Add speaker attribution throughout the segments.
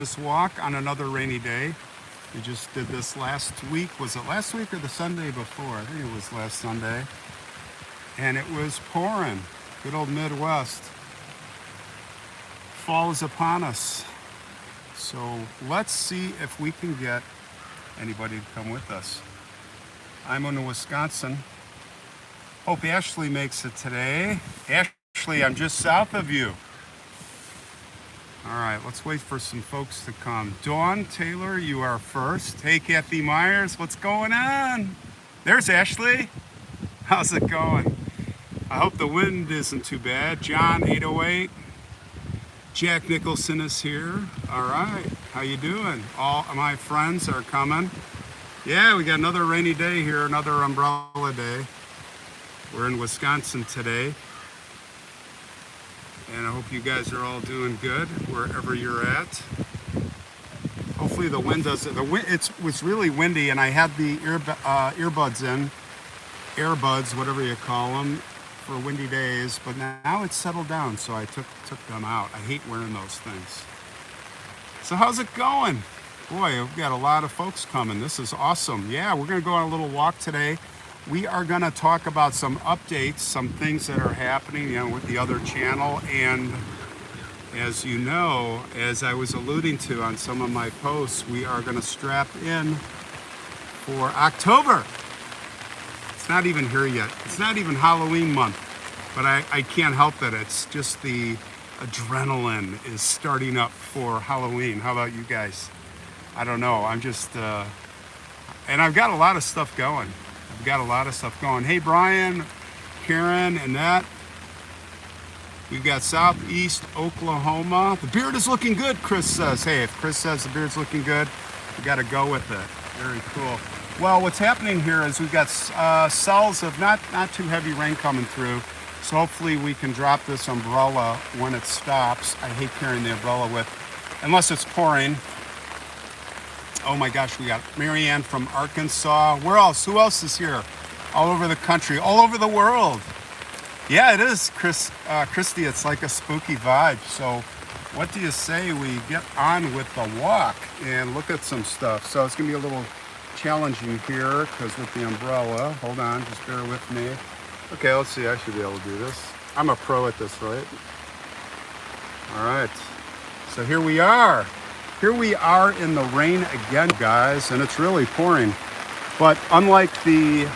Speaker 1: this walk on another rainy day. We just did this last week. Was it last week or the Sunday before? I think it was last Sunday. And it was pouring. Good old Midwest. Fall is upon us. So let's see if we can get anybody to come with us. I'm in Wisconsin. Hope Ashley makes it today. Ashley, I'm just south of you. All right, let's wait for some folks to come. Dawn Taylor, you are first. Hey, Kathy Myers, what's going on? There's Ashley. How's it going? I hope the wind isn't too bad. John 808. Jack Nicholson is here. All right, how you doing? All my friends are coming. Yeah, we got another rainy day here, another umbrella day. We're in Wisconsin today. And I hope you guys are all doing good wherever you're at. Hopefully the wind doesn't. It was really windy, and I had the earbuds in, earbuds, whatever you call them, for windy days. But now it's settled down, so I took them out. I hate wearing those things. So how's it going? Boy, we've got a lot of folks coming. This is awesome. Yeah, we're gonna go on a little walk today. We are going to talk about some updates, some things that are happening, with the other channel. And as you know, as I was alluding to on some of my posts, we are going to strap in for October. It's not even here yet. It's not even Halloween month, but I can't help it. It's just the adrenaline is starting up for Halloween. How about you guys? I don't know. I'm just, and I've got a lot of stuff going. Hey, Brian, Karen, Annette. We've got Southeast Oklahoma. The beard is looking good, Chris says. Hey, if Chris says the beard's looking good, we got to go with it. Very cool. Well, what's happening here is we've got cells of not too heavy rain coming through. So hopefully we can drop this umbrella when it stops. I hate carrying the umbrella unless it's pouring. Oh my gosh, we got Marianne from Arkansas. Where else? Who else is here? All over the country, all over the world. Yeah, it is, Christy. It's like a spooky vibe. So what do you say we get on with the walk and look at some stuff? So it's gonna be a little challenging here because with the umbrella, hold on, just bear with me. Okay, let's see, I should be able to do this. I'm a pro at this, right? All right, so here we are. Here we are in the rain again, guys, and it's really pouring. But unlike the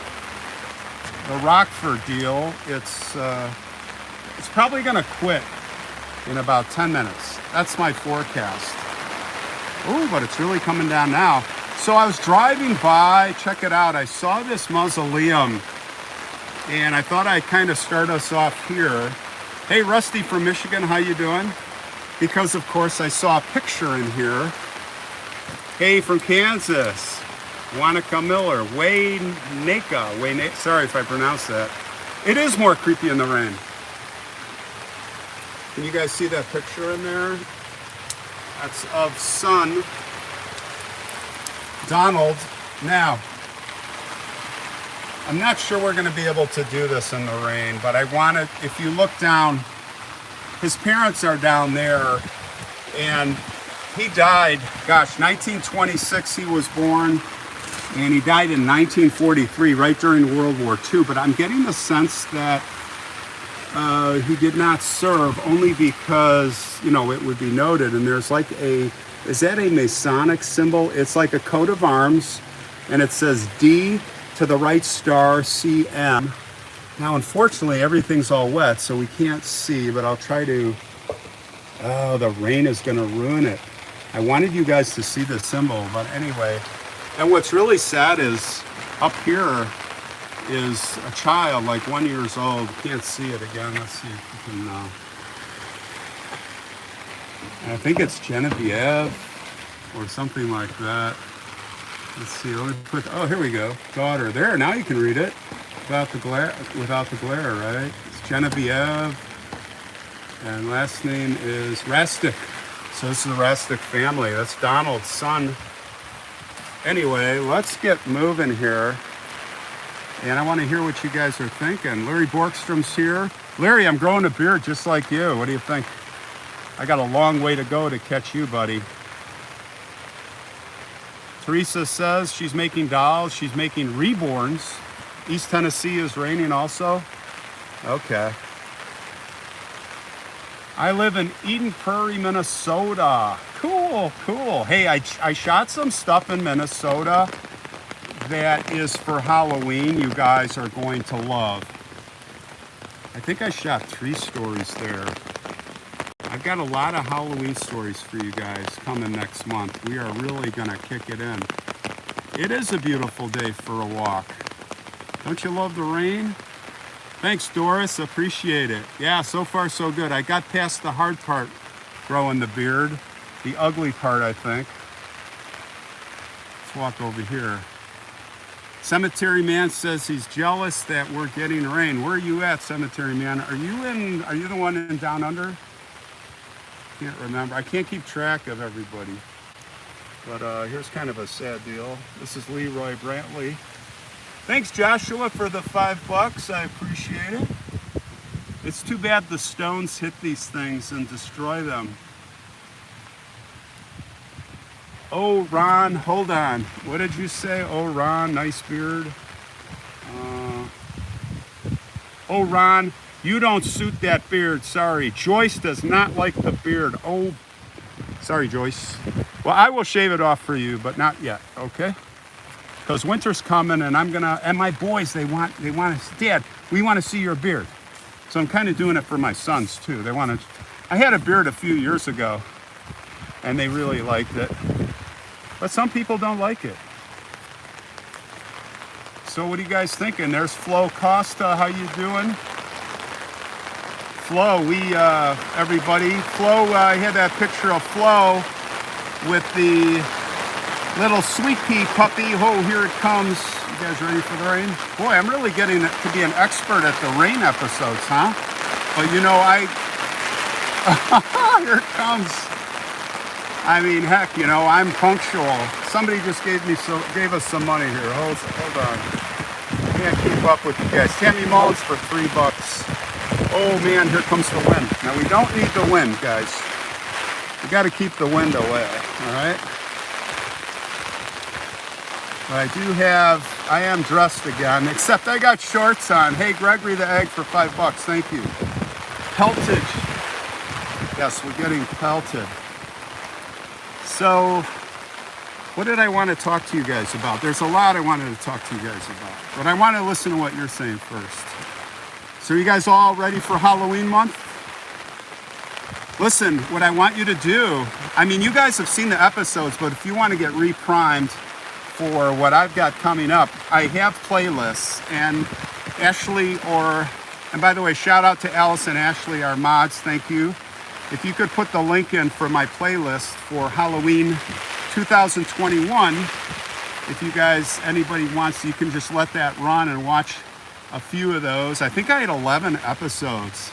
Speaker 1: Rockford deal, it's probably gonna quit in about 10 minutes. That's my forecast. Oh, but it's really coming down now. So I was driving by, check it out. I saw this mausoleum, and I thought I'd kind of start us off here. Hey, Rusty from Michigan, how you doing? Because of course I saw a picture in here. Hey, from Kansas, Wanaka Miller, Wayne, sorry if I pronounced that. It is more creepy in the rain. Can you guys see that picture in there? That's of son, Donald. Now, I'm not sure we're gonna be able to do this in the rain, but I wanted, if you look down, his parents are down there, and he died, 1926 he was born, and he died in 1943, right during World War II. But I'm getting the sense that he did not serve only because, it would be noted, and there's like is that a Masonic symbol? It's like a coat of arms, and it says D to the right star, CM. Now, unfortunately, everything's all wet, so we can't see, but I'll try to... Oh, the rain is going to ruin it. I wanted you guys to see the symbol, but anyway. And what's really sad is, up here is a child, like 1 year old. Can't see it again. Let's see if we can... I think it's Genevieve, or something like that. Let's see, let me put... Oh, here we go. Daughter. There, now you can read it. Without the glare, right? It's Genevieve, and last name is Rastic. So this is the Rastic family. That's Donald's son. Anyway, let's get moving here. And I want to hear what you guys are thinking. Larry Borkstrom's here. Larry, I'm growing a beard just like you. What do you think? I got a long way to go to catch you, buddy. Teresa says she's making dolls. She's making reborns. East Tennessee is raining also. Okay. I live in Eden Prairie, Minnesota. Cool, cool. Hey, I shot some stuff in Minnesota that is for Halloween you guys are going to love. I think I shot 3 stories there. I've got a lot of Halloween stories for you guys coming next month. We are really gonna kick it in. It is a beautiful day for a walk. Don't you love the rain? Thanks, Doris, appreciate it. Yeah, so far so good. I got past the hard part, growing the beard. The ugly part, I think. Let's walk over here. Cemetery Man says he's jealous that we're getting rain. Where are you at, Cemetery Man? Are you the one in Down Under? Can't remember. I can't keep track of everybody. But here's kind of a sad deal. This is Leroy Brantley. Thanks, Joshua, for the $5. I appreciate it. It's too bad the stones hit these things and destroy them. Oh, Ron, hold on. What did you say? Oh, Ron, nice beard. Oh, Ron, you don't suit that beard. Sorry. Joyce does not like the beard. Oh, sorry, Joyce. Well, I will shave it off for you, but not yet, okay? Because winter's coming, and and my boys, they want Dad, we want to see your beard. So I'm kind of doing it for my sons, too. I had a beard a few years ago, and they really liked it. But some people don't like it. So what are you guys thinking? There's Flo Costa. How you doing? Flo, everybody. Flo, I had that picture of Flo with the little sweet pea puppy. Oh, here it comes. You guys ready for the rain? Boy, I'm really getting to be an expert at the rain episodes, huh? But you know, here it comes. I mean, heck, you know, I'm punctual. Somebody just gave us some money here. Hold on. I can't keep up with you guys. Tammy Mullins for $3. Oh man, here comes the wind. Now we don't need the wind, guys. We got to keep the wind away, all right? But I am dressed again, except I got shorts on. Hey, Gregory the Egg for $5. Thank you. Peltage. Yes, we're getting pelted. So, what did I want to talk to you guys about? There's a lot I wanted to talk to you guys about, but I want to listen to what you're saying first. So, you guys all ready for Halloween month? Listen, what I want you to do, I mean, you guys have seen the episodes, but if you want to get reprimed for what I've got coming up, I have playlists, and and by the way, shout out to Alice and Ashley, our mods, thank you. If you could put the link in for my playlist for Halloween 2021, if you guys, anybody wants, you can just let that run and watch a few of those. I think I had 11 episodes.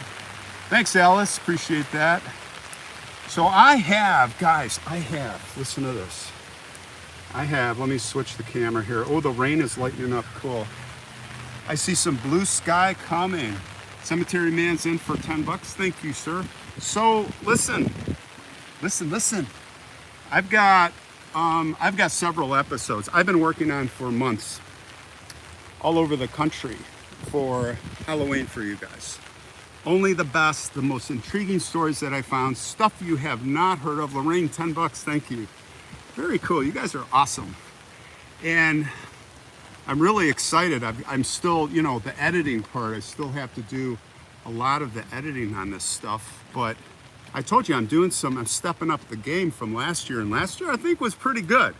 Speaker 1: Thanks, Alice, appreciate that. So listen to this. Let me switch the camera here. Oh, the rain is lightening up, cool. I see some blue sky coming. Cemetery Man's in for $10. Thank you, sir. So listen. I've got several episodes I've been working on for months all over the country for Halloween for you guys. Only the best, the most intriguing stories that I found, stuff you have not heard of. Lorraine, $10, thank you. Very cool, you guys are awesome. And I'm really excited. I'm still, you know, the editing part, I still have to do a lot of the editing on this stuff, but I told you I'm stepping up the game from last year, and last year I think was pretty good.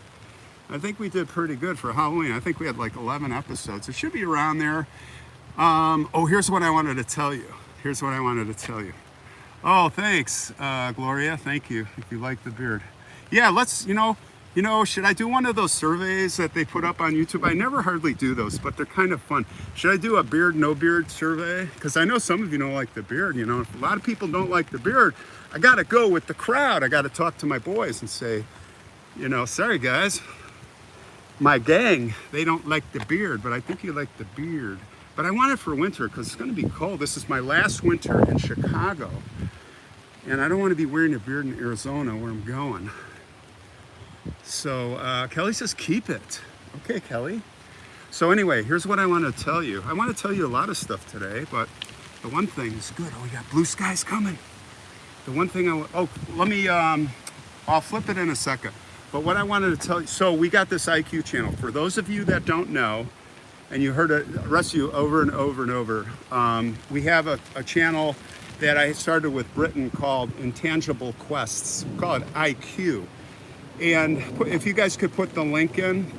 Speaker 1: I think we did pretty good for Halloween. I think we had like 11 episodes. It should be around there. Oh, here's what I wanted to tell you. Oh, thanks, Gloria, thank you, if you like the beard. Yeah, let's, should I do one of those surveys that they put up on YouTube? I never hardly do those, but they're kind of fun. Should I do a beard, no beard survey? Because I know some of you don't like the beard, you know. If a lot of people don't like the beard, I got to go with the crowd. I got to talk to my boys and say, sorry guys, my gang, they don't like the beard, but I think you like the beard. But I want it for winter because it's going to be cold. This is my last winter in Chicago. And I don't want to be wearing a beard in Arizona where I'm going. So Kelly says, keep it. Okay, Kelly. So anyway, here's what I want to tell you. I want to tell you a lot of stuff today, but the one thing is good. Oh, we got blue skies coming. The one thing let me, I'll flip it in a second. But what I wanted to tell you, so we got this IQ channel. For those of you that don't know, and you heard it, the rest of you over and over and over, we have a channel that I started with Britain called Intangible Quests. We call it IQ. And if you guys could put the link in,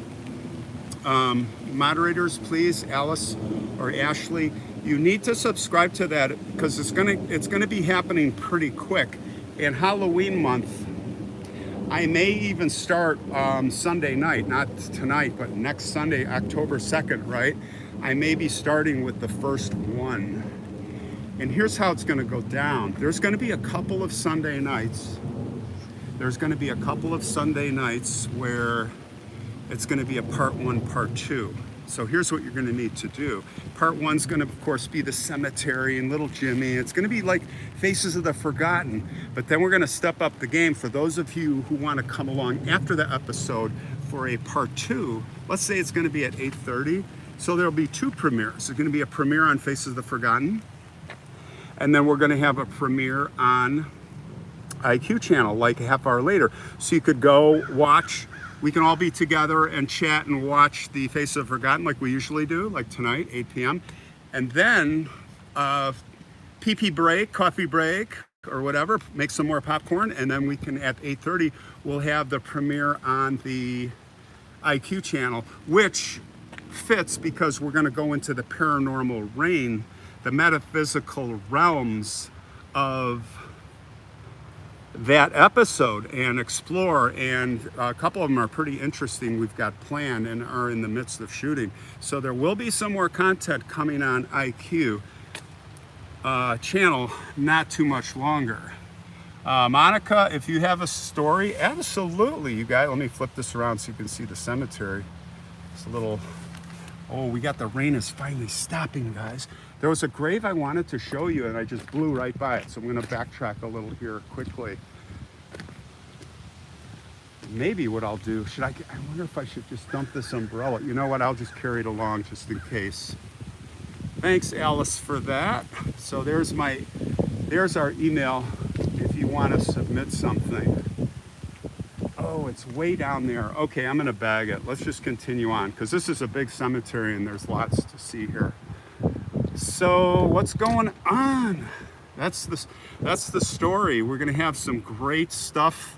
Speaker 1: moderators, please, Alice or Ashley, you need to subscribe to that because it's gonna be happening pretty quick. In Halloween month, I may even start Sunday night, not tonight, but next Sunday, October 2nd, right? I may be starting with the first one. And here's how it's gonna go down. There's gonna be a couple of Sunday nights. There's gonna be a couple of Sunday nights where it's gonna be a part 1, part 2. So here's what you're gonna need to do. Part 1's gonna, of course, be the cemetery and Little Jimmy. It's gonna be like Faces of the Forgotten, but then we're gonna step up the game for those of you who wanna come along after the episode for a part 2. Let's say it's gonna be at 8:30. So there'll be 2 premieres. There's gonna be a premiere on Faces of the Forgotten, and then we're gonna have a premiere on IQ channel like a half hour later. So you could go watch, we can all be together and chat and watch the Faces of Forgotten like we usually do, like tonight, 8 p.m. And then pee break, coffee break, or whatever, make some more popcorn, and then we can, at 8:30, we'll have the premiere on the IQ channel, which fits because we're gonna go into the paranormal reign, the metaphysical realms of that episode and explore, and a couple of them are pretty interesting we've got planned and are in the midst of shooting. So there will be some more content coming on IQ channel not too much longer. Monica, if you have a story, absolutely, you guys. Let me flip this around so you can see the cemetery. It's a little, oh, we got the rain is finally stopping, guys. There was a grave I wanted to show you and I just blew right by it. So I'm gonna backtrack a little here quickly. Maybe what I'll do, I wonder if I should just dump this umbrella. You know what, I'll just carry it along just in case. Thanks, Alice, for that. So there's our email if you wanna submit something. Oh, it's way down there. Okay, I'm gonna bag it. Let's just continue on because this is a big cemetery and there's lots to see here. So what's going on? That's the story. We're gonna have some great stuff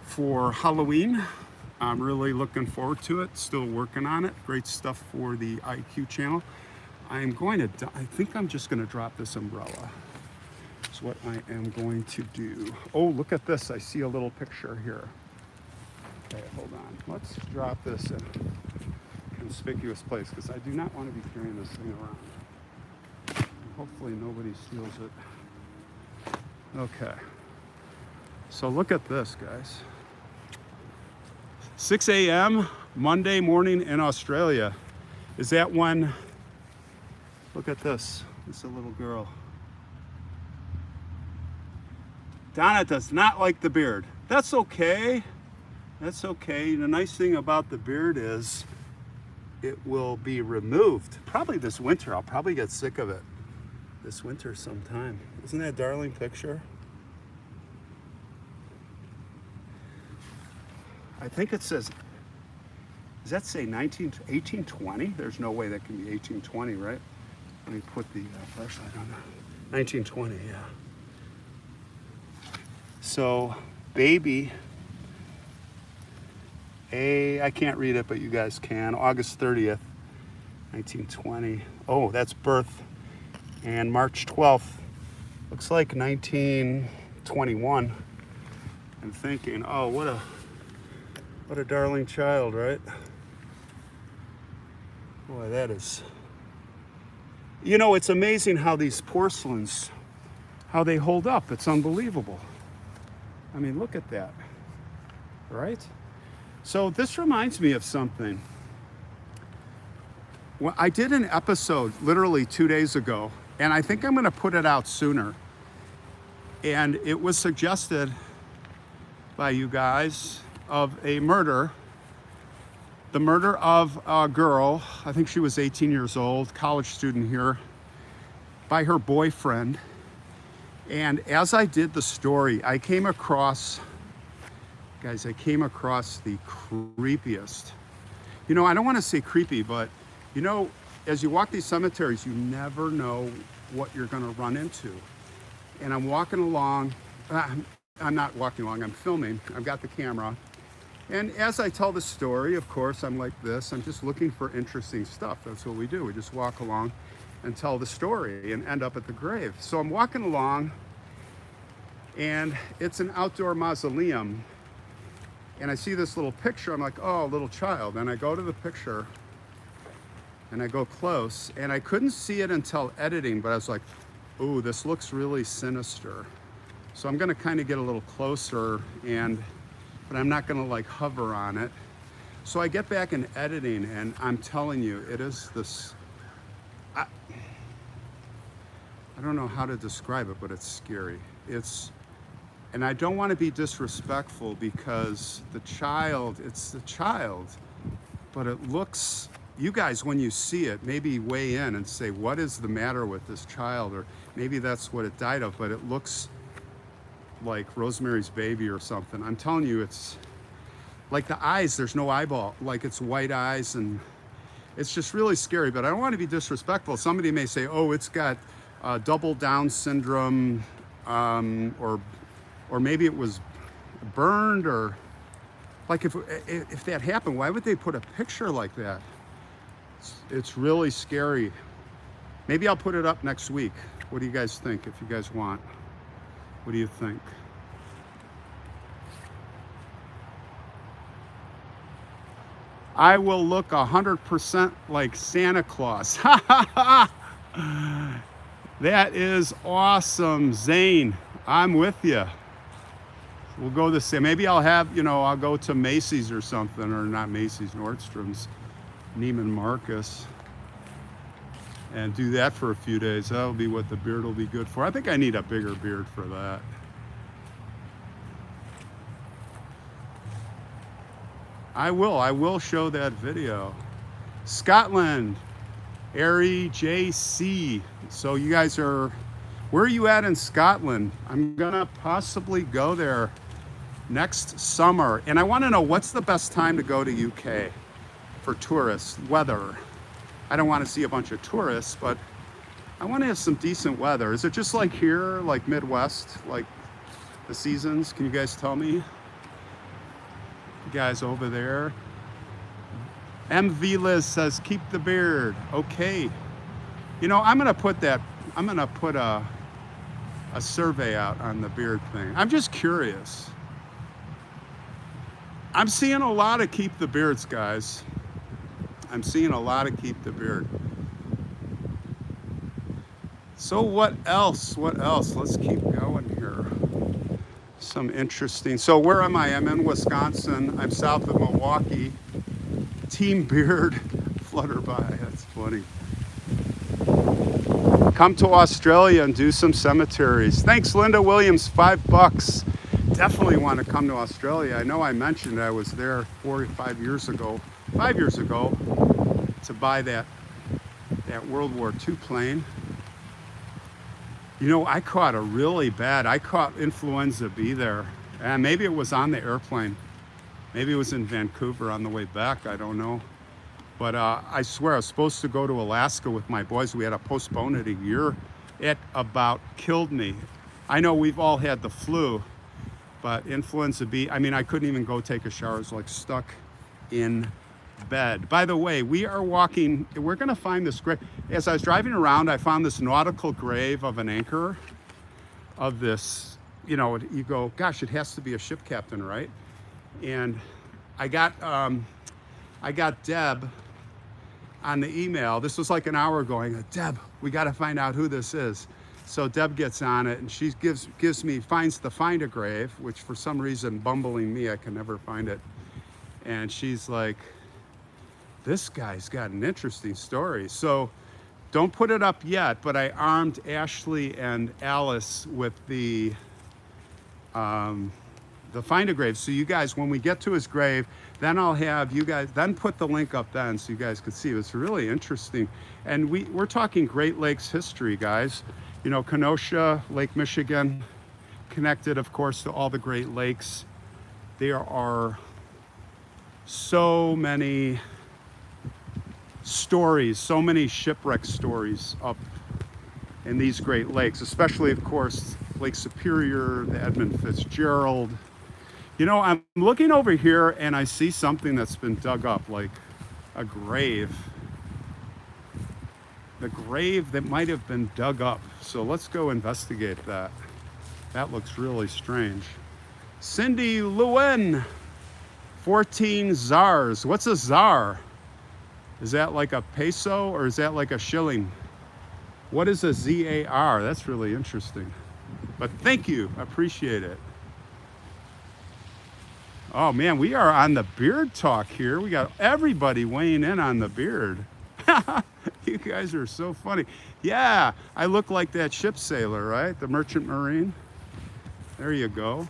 Speaker 1: for Halloween. I'm really looking forward to it. Still working on it. Great stuff for the IQ channel. I think I'm just gonna drop this umbrella. That's what I am going to do. Oh, look at this. I see a little picture here. Okay, hold on. Let's drop this in a conspicuous place because I do not want to be carrying this thing around. Hopefully nobody steals it. Okay. So look at this, guys. 6 a.m. Monday morning in Australia. Is that when, look at this. It's a little girl. Donna does not like the beard. That's okay. That's okay. The nice thing about the beard is it will be removed. Probably this winter. I'll probably get sick of it this winter sometime. Isn't that a darling picture? I think it says, does that say 1820? There's no way that can be 1820, right? Let me put the flashlight on that. 1920, yeah. So, baby, I can't read it, but you guys can. August 30th, 1920. Oh, that's birth. And March 12th, looks like 1921. I'm thinking, oh, what a darling child, right? Boy, that is, you know, it's amazing how these porcelains, how they hold up. It's unbelievable. I mean, look at that, right? So this reminds me of something. Well, I did an episode literally 2 days ago, and I think I'm gonna put it out sooner. And it was suggested by you guys of a murder, the murder of a girl, I think she was 18 years old, college student here, by her boyfriend. And as I did the story, I came across, guys, I came across the creepiest. You know, I don't want to say creepy, but you know, as you walk these cemeteries, you never know what you're going to run into. And I'm walking along, I'm not walking along, I'm filming, I've got the camera. And as I tell the story, of course, I'm like this, I'm just looking for interesting stuff. That's what we do. We just walk along and tell the story and end up at the grave. So I'm walking along, and it's an outdoor mausoleum. And I see this little picture, I'm like, oh, a little child. And I go to the picture, and I go close, and I couldn't see it until editing, but I was like, ooh, this looks really sinister. So I'm gonna kind of get a little closer, but I'm not gonna like hover on it. So I get back in editing, and I'm telling you, it is this, I don't know how to describe it, but it's scary. And I don't want to be disrespectful because it's the child, but it looks, you guys, when you see it, maybe weigh in and say, what is the matter with this child? Or maybe that's what it died of, but it looks like Rosemary's Baby or something. I'm telling you, it's like the eyes, there's no eyeball, like it's white eyes, and it's just really scary. But I don't want to be disrespectful. Somebody may say, oh, it's got double Down syndrome, or maybe it was burned, or like if that happened, why would they put a picture like that? It's really scary. Maybe I'll put it up next week. What do you guys think, if you guys want? What do you think? I will look 100% like Santa Claus. That is awesome, Zane. I'm with you. We'll go the same. Maybe I'll have, you know, I'll go to Macy's or something, or not Macy's, Nordstrom's, Neiman Marcus, and do that for a few days. That'll be what the beard will be good for. I think I need a bigger beard for that. I will show that video. Scotland, Airy JC. So you guys are, where are you at in Scotland? I'm gonna possibly go there next summer. And I wanna know, what's the best time to go to UK for tourists, weather? I don't wanna see a bunch of tourists, but I wanna have some decent weather. Is it just like here, like Midwest, like the seasons? Can you guys tell me? You guys over there. MV Liz says, keep the beard. Okay. You know, I'm gonna put a survey out on the beard thing. I'm just curious. I'm seeing a lot of keep the beards, guys. I'm seeing a lot of keep the beard. So what else? What else? Let's keep going here. Some interesting. So where am I? I'm in Wisconsin. I'm south of Milwaukee. Team Beard flutter by. That's funny. Come to Australia and do some cemeteries. Thanks, Linda Williams, $5. Definitely want to come to Australia. I know I mentioned I was there 4 or 5 years ago, to buy that World War II plane. You know, I caught influenza B there. And maybe it was on the airplane. Maybe it was in Vancouver on the way back, I don't know. But I swear, I was supposed to go to Alaska with my boys. We had to postpone it a year. It about killed me. I know we've all had the flu, but influenza B, I mean, I couldn't even go take a shower. I was like stuck in bed. By the way, we are walking, we're gonna find this grave. As I was driving around, I found this nautical grave of an anchor of this, you know, you go, gosh, it has to be a ship captain, right? And I got Deb on the email. This was like an hour ago. I go, Deb, we got to find out who this is. So Deb gets on it, and she finds the Find a Grave, which for some reason, bumbling me, I can never find it. And she's like, this guy's got an interesting story. So don't put it up yet, but I armed Ashley and Alice with the the Find a Grave. So you guys, when we get to his grave, then I'll have you guys, then put the link up then so you guys can see. It's really interesting. And we're talking Great Lakes history, guys. You know, Kenosha, Lake Michigan, connected, of course, to all the Great Lakes. There are so many stories, so many shipwreck stories up in these Great Lakes, especially, of course, Lake Superior, the Edmund Fitzgerald. You know, I'm looking over here and I see something that's been dug up, like a grave. The grave that might have been dug up. So let's go investigate that. That looks really strange. Cindy Lewin, 14 czars. What's a czar? Is that like a peso or is that like a shilling? What is a ZAR? That's really interesting. But thank you, appreciate it. Oh man, we are on the beard talk here. We got everybody weighing in on the beard. You guys are so funny. Yeah, I look like that ship sailor, right? The merchant marine. There you go.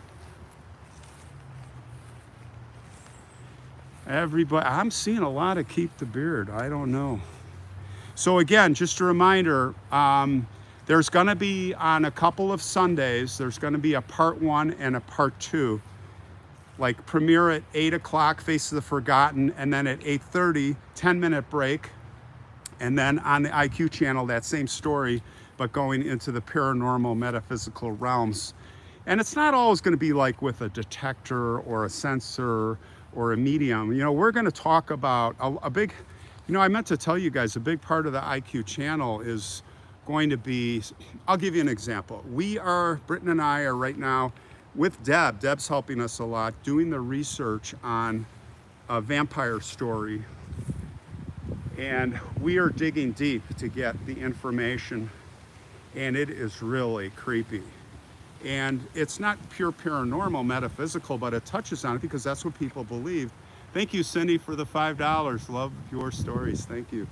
Speaker 1: Everybody, I'm seeing a lot of keep the beard. I don't know. So again, just a reminder, there's gonna be on a couple of Sundays, there's gonna be a part 1 and a part 2. Like premiere at 8 o'clock, Face of the Forgotten, and then at 8:30, 10-minute break. And then on the IQ channel, that same story, but going into the paranormal metaphysical realms. And it's not always gonna be like with a detector or a sensor or a medium. You know, we're gonna talk about a big, you know, I meant to tell you guys, a big part of the IQ channel is going to be, I'll give you an example. Britton and I are right now with Deb's helping us a lot, doing the research on a vampire story. And we are digging deep to get the information, and it is really creepy. And it's not pure paranormal, metaphysical, but it touches on it because that's what people believe. Thank you, Cindy, for the $5. Love your stories, thank you.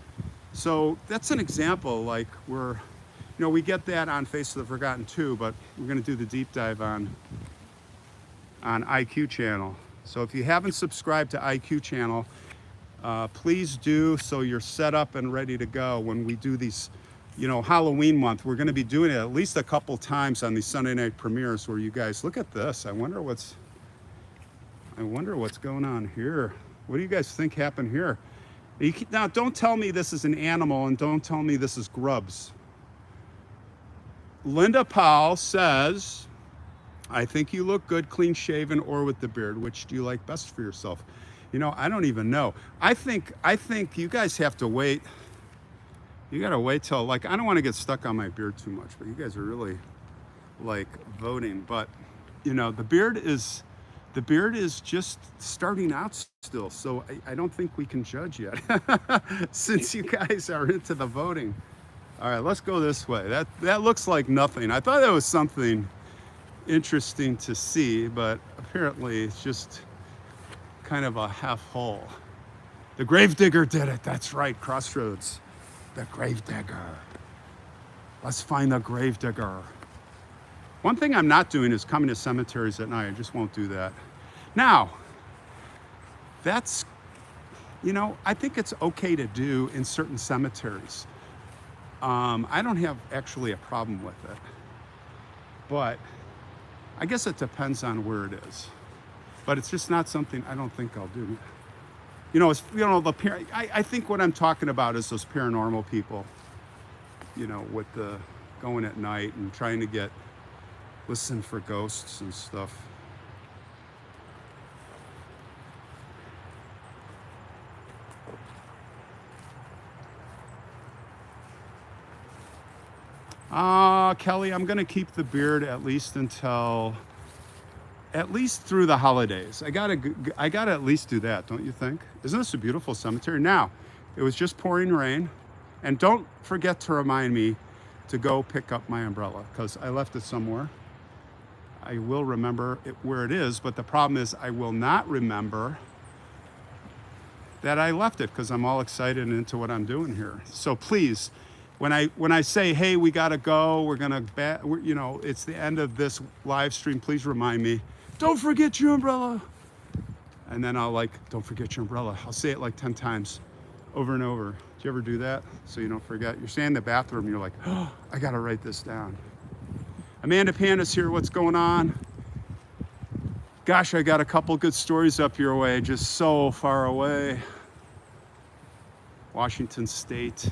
Speaker 1: So that's an example, like you know, we get that on Face of the Forgotten too, but we're gonna do the deep dive on IQ channel. So if you haven't subscribed to IQ channel, please do, so you're set up and ready to go when we do these, you know, Halloween month. We're gonna be doing it at least a couple times on these Sunday night premieres where you guys, look at this. I wonder what's going on here. What do you guys think happened here? Now, don't tell me this is an animal and don't tell me this is grubs. Linda Powell says, I think you look good clean shaven or with the beard. Which do you like best for yourself? You know, I don't even know. I think you guys have to wait. You gotta wait till, like, I don't want to get stuck on my beard too much, but you guys are really like voting. But you know, the beard is just starting out still, so I don't think we can judge yet since you guys are into the voting. All right, let's go this way. That looks like nothing. I thought that was something interesting to see, but apparently it's just kind of a half hole. The Gravedigger did it. That's right, Crossroads. The Gravedigger. Let's find the Gravedigger. One thing I'm not doing is coming to cemeteries at night. I just won't do that. Now, that's, you know, I think it's okay to do in certain cemeteries. I don't have actually a problem with it, but I guess it depends on where it is. But it's just not something I don't think I'll do. You know, I think what I'm talking about is those paranormal people, you know, with the going at night and trying to listen for ghosts and stuff. Kelly, I'm gonna keep the beard at least through the holidays. I gotta at least do that, don't you think? Isn't this a beautiful cemetery? Now, it was just pouring rain, and don't forget to remind me to go pick up my umbrella because I left it somewhere. I will remember where it is, but the problem is I will not remember that I left it because I'm all excited and into what I'm doing here. So please, when I say, hey, we gotta go, you know, it's the end of this live stream, please remind me don't forget your umbrella. And then I'll like, don't forget your umbrella. I'll say it like 10 times over and over. Do you ever do that? So you don't forget. You're standing in the bathroom, you're like, oh, I gotta write this down. Amanda Panda's here, what's going on? Gosh, I got a couple good stories up your way, just so far away. Washington State.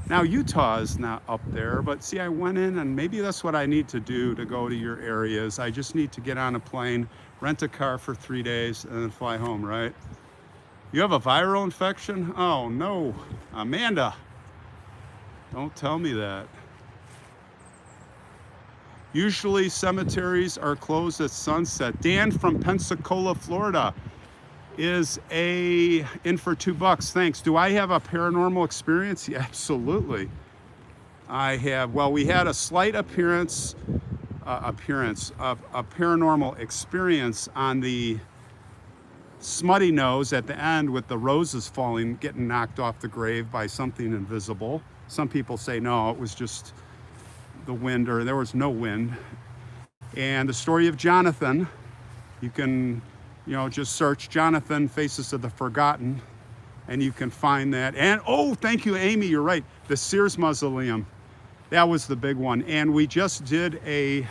Speaker 1: Now Utah is not up there, but see, I went in, and maybe that's what I need to do to go to your areas. I just need to get on a plane, rent a car for 3 days, and then fly home, right? You have a viral infection? Oh no, Amanda, don't tell me that. Usually cemeteries are closed at sunset. Dan from Pensacola, Florida is in for $2. Thanks. Do I have a paranormal experience? Yeah, absolutely. I have. Well, we had a slight appearance of a paranormal experience on the smutty nose at the end with the roses falling, getting knocked off the grave by something invisible. Some people say no, it was just the wind, or there was no wind. And the story of Jonathan, you can, just search Jonathan, Faces of the Forgotten, and you can find that. And oh, thank you, Amy, you're right. The Sears Mausoleum, that was the big one. And we just did a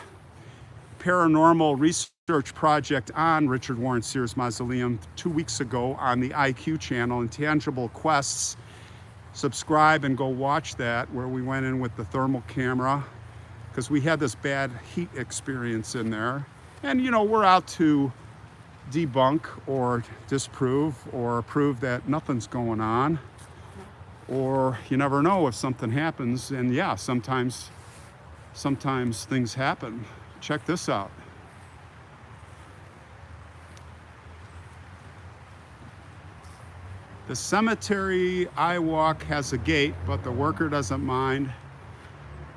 Speaker 1: paranormal research project on Richard Warren Sears Mausoleum 2 weeks ago on the IQ channel, Intangible Quests. Subscribe and go watch that, where we went in with the thermal camera, because we had this bad heat experience in there. And we're out to debunk or disprove or prove that nothing's going on, or you never know if something happens. And yeah, sometimes things happen. Check this out. The cemetery I walk has a gate, but the worker doesn't mind.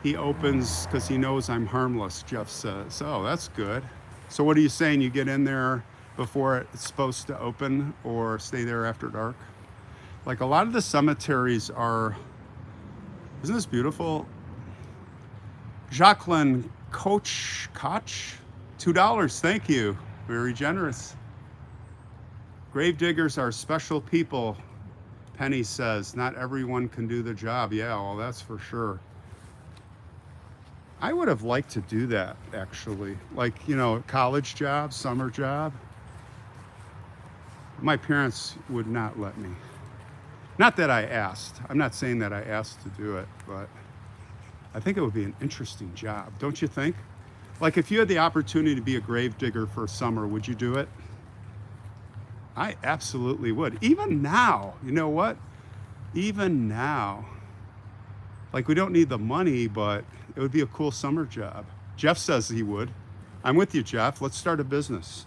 Speaker 1: He opens because he knows I'm harmless, Jeff says. Oh, that's good. So what are you saying? You get in there before it's supposed to open, or stay there after dark? Like a lot of the cemeteries are, isn't this beautiful? Jacqueline Koch, $2, thank you. Very generous. Gravediggers are special people, Penny says. Not everyone can do the job. Yeah, well, that's for sure. I would have liked to do that, actually. Like, college job, summer job. My parents would not let me. Not that I asked. I'm not saying that I asked to do it, but I think it would be an interesting job, don't you think? Like, if you had the opportunity to be a gravedigger for a summer, would you do it? I absolutely would. Even now, you know what? Even now. Like, we don't need the money, but it would be a cool summer job. Jeff says he would. I'm with you, Jeff. Let's start a business.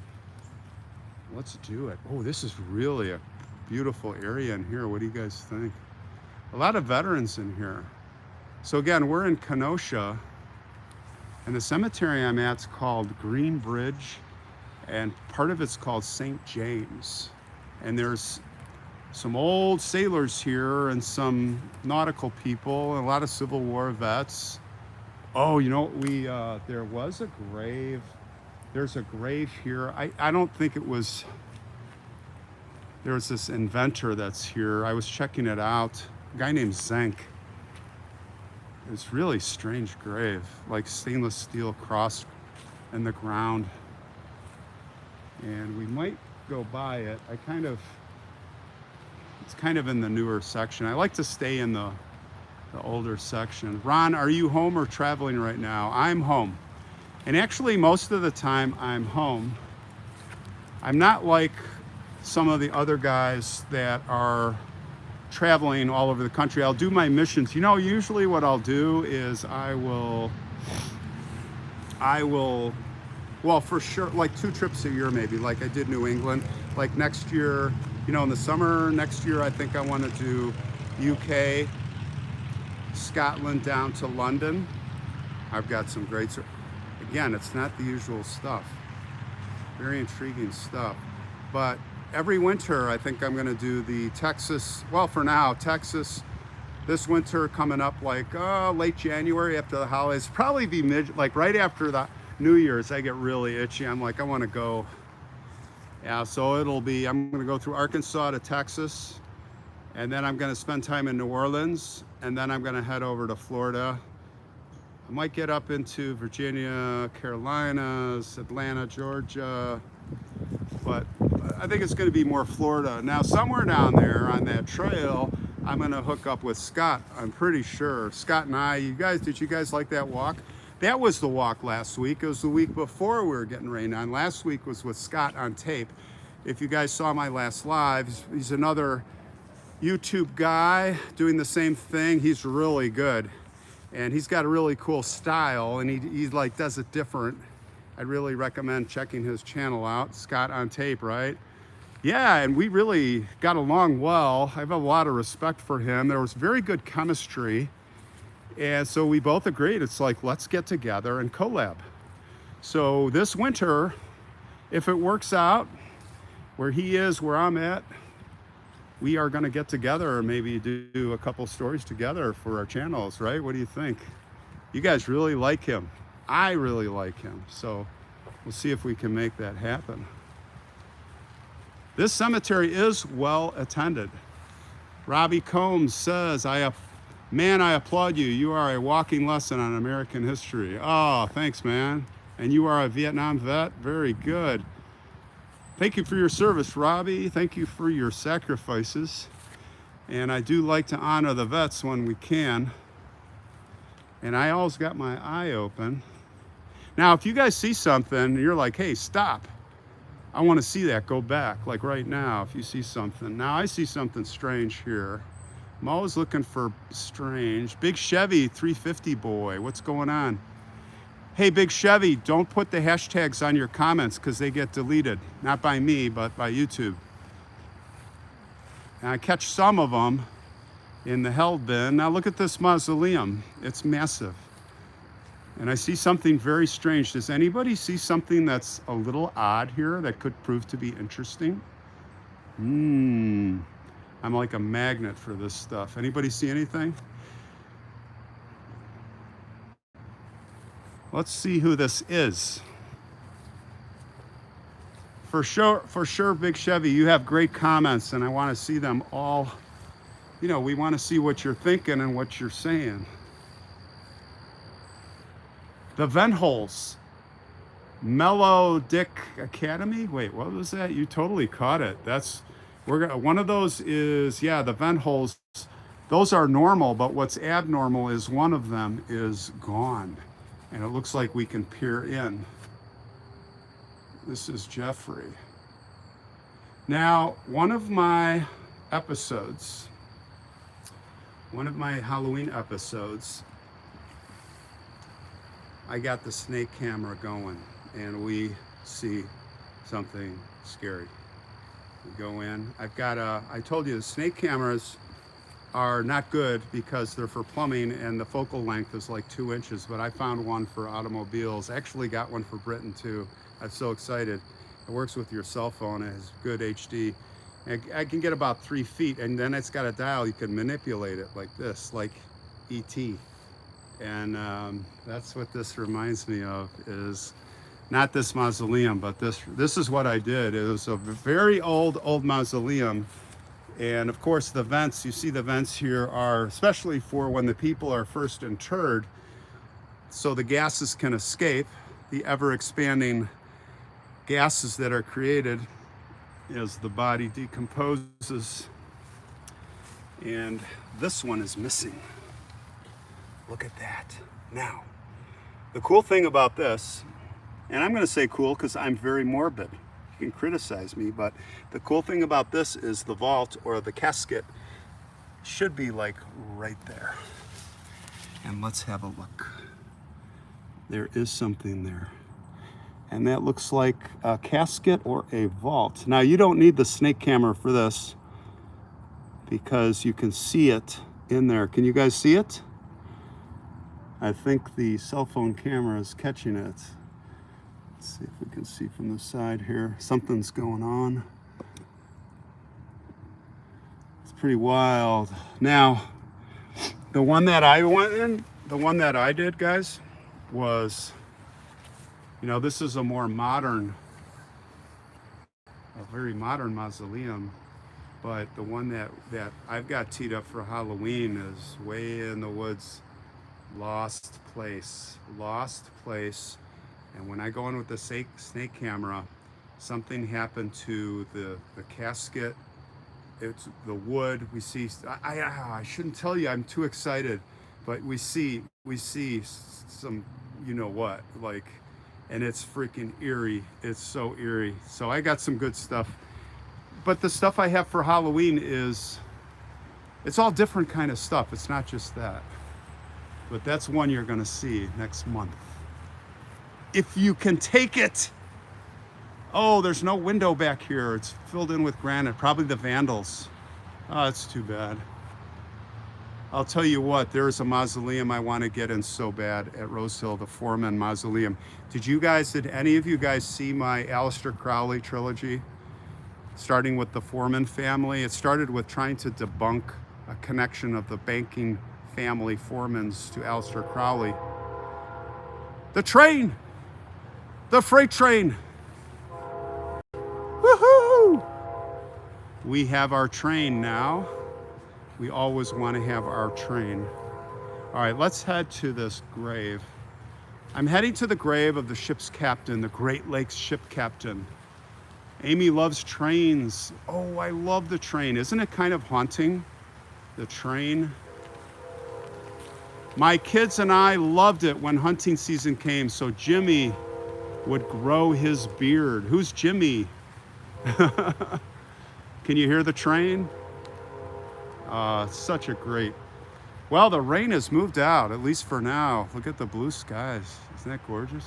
Speaker 1: Let's do it. Oh, this is really a beautiful area in here. What do you guys think? A lot of veterans in here. So again, we're in Kenosha, and the cemetery I'm at's called Green Bridge, and part of it's called St. James. And there's some old sailors here and some nautical people and a lot of Civil War vets. Oh, there was a grave. There's a grave here. I don't think it was, there's this inventor that's here. I was checking it out. A guy named Zenk. It's really strange grave, like stainless steel cross in the ground. And we might go by it. It's kind of in the newer section. I like to stay in the older section. Ron, are you home or traveling right now? I'm home. And actually, most of the time I'm home. I'm not like some of the other guys that are traveling all over the country. I'll do my missions. Usually what I'll do is I will, well, for sure, like 2 trips a year maybe, like I did New England. Like next year, in the summer, next year I think I want to do UK, Scotland down to London. I've got some great, again, it's not the usual stuff. Very intriguing stuff. But every winter, I think I'm gonna do the Texas, well, for now, Texas, this winter coming up like late January after the holidays, probably be right after the New Year's, I get really itchy. I'm like, I want to go. Yeah, so I'm going to go through Arkansas to Texas, and then I'm going to spend time in New Orleans, and then I'm going to head over to Florida. I might get up into Virginia, Carolinas, Atlanta, Georgia, but I think it's going to be more Florida. Now, somewhere down there on that trail, I'm going to hook up with Scott. I'm pretty sure. Scott and I, did you guys like that walk? That was the walk last week. It was the week before we were getting rained on. Last week was with Scott on tape. If you guys saw my last live, he's another YouTube guy doing the same thing. He's really good. And he's got a really cool style, and he like does it different. I'd really recommend checking his channel out. Scott on tape, right? Yeah, and we really got along well. I have a lot of respect for him. There was very good chemistry. And so we both agreed, it's like, let's get together and collab. So this winter, if it works out, where he is, where I'm at, we are gonna get together and maybe do a couple stories together for our channels, right? What do you think? You guys really like him. I really like him. So we'll see if we can make that happen. This cemetery is well attended. Robbie Combs says, man, I applaud you. You are a walking lesson on American history. Oh, thanks, man. And you are a Vietnam vet? Very good. Thank you for your service, Robbie. Thank you for your sacrifices. And I do like to honor the vets when we can. And I always got my eye open. Now, if you guys see something, you're like, hey, stop. I want to see that. Go back. Like right now, if you see something. Now, I see something strange here. I'm always looking for strange. Big Chevy 350 boy, what's going on? Hey, Big Chevy, don't put the hashtags on your comments because they get deleted. Not by me, but by YouTube. And I catch some of them in the held bin. Now look at this mausoleum. It's massive. And I see something very strange. Does anybody see something that's a little odd here that could prove to be interesting? I'm like a magnet for this stuff. Anybody see anything? Let's see who this is. For sure, Big Chevy, you have great comments and I want to see them all. You know, we want to see what you're thinking and what you're saying. The vent holes. Mellow Dick Academy? Wait, what was that? You totally caught it. One of those is, yeah, the vent holes. Those are normal, but what's abnormal is one of them is gone. And it looks like we can peer in. This is Jeffrey. Now, one of my Halloween episodes, I got the snake camera going and we see something scary. We go in. I told you the snake cameras are not good because they're for plumbing and the focal length is like 2 inches, but I found one for automobiles. Actually got one for Britain too. I'm so excited. It works with your cell phone. It has good HD. I can get about 3 feet, and then it's got a dial. You can manipulate it like this, like ET. And that's what this reminds me of, is not this mausoleum, but this is what I did. It was a very old mausoleum. And of course the vents, you see the vents here are especially for when the people are first interred, so the gases can escape. The ever expanding gases that are created as the body decomposes. And this one is missing. Look at that. Now, the cool thing about this, and I'm going to say cool because I'm very morbid. You can criticize me, but the cool thing about this is the vault or the casket should be like right there. And let's have a look. There is something there. And that looks like a casket or a vault. Now, you don't need the snake camera for this because you can see it in there. Can you guys see it? I think the cell phone camera is catching it. Let's see if we can see from the side here. Something's going on. It's pretty wild. Now, the one that I went in, the one that I did, guys, was You know, this is a more modern, a very modern mausoleum, but the one that I've got teed up for Halloween is way in the woods. Lost place, lost place. And when I go in with the snake camera, something happened to the casket. It's the wood. We see, I shouldn't tell you, I'm too excited, but we see some, you know what, like, and it's freaking eerie. It's so eerie. So I got some good stuff. But the stuff I have for Halloween it's all different kind of stuff. It's not just that. But that's one you're gonna see next month. If you can take it. Oh, there's no window back here. It's filled in with granite, probably the vandals. Oh, that's too bad. I'll tell you what, there's a mausoleum I want to get in so bad at Rose Hill, the Foreman Mausoleum. Did any of you guys see my Aleister Crowley trilogy? Starting with the Foreman family. It started with trying to debunk a connection of the banking family Foremans to Aleister Crowley. The train! The freight train! Woohoo! We have our train now. We always want to have our train. All right, let's head to this grave. I'm heading to the grave of the ship's captain, the Great Lakes ship captain. Amy loves trains. Oh, I love the train. Isn't it kind of haunting? The train. My kids and I loved it when hunting season came, so Jimmy would grow his beard. Who's Jimmy? Can you hear the train? Such a great. Well, the rain has moved out, at least for now. Look at the blue skies. Isn't that gorgeous?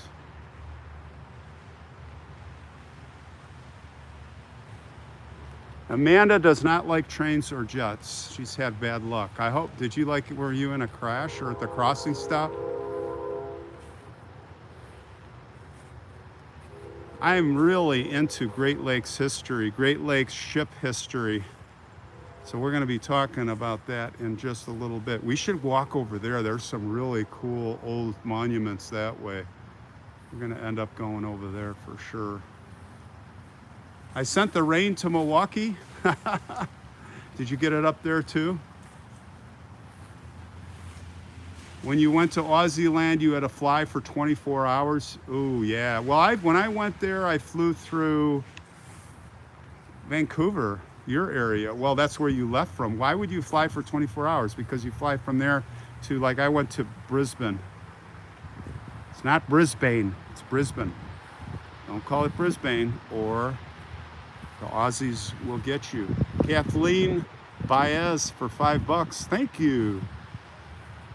Speaker 1: Amanda does not like trains or jets. She's had bad luck. I hope, were you in a crash or at the crossing stop? I'm really into Great Lakes history, Great Lakes ship history. So we're going to be talking about that in just a little bit. We should walk over there. There's some really cool old monuments that way. We're going to end up going over there for sure. I sent the rain to Milwaukee. Did you get it up there too? When you went to Aussie land, you had to fly for 24 hours. Oh yeah. Well, when I went there, I flew through Vancouver, your area. Well, that's where you left from. Why would you fly for 24 hours? Because you fly from there to, like, I went to Brisbane. It's not Brisbane, it's Brisbane. Don't call it Brisbane or the Aussies will get you. Kathleen Baez for $5. Thank you.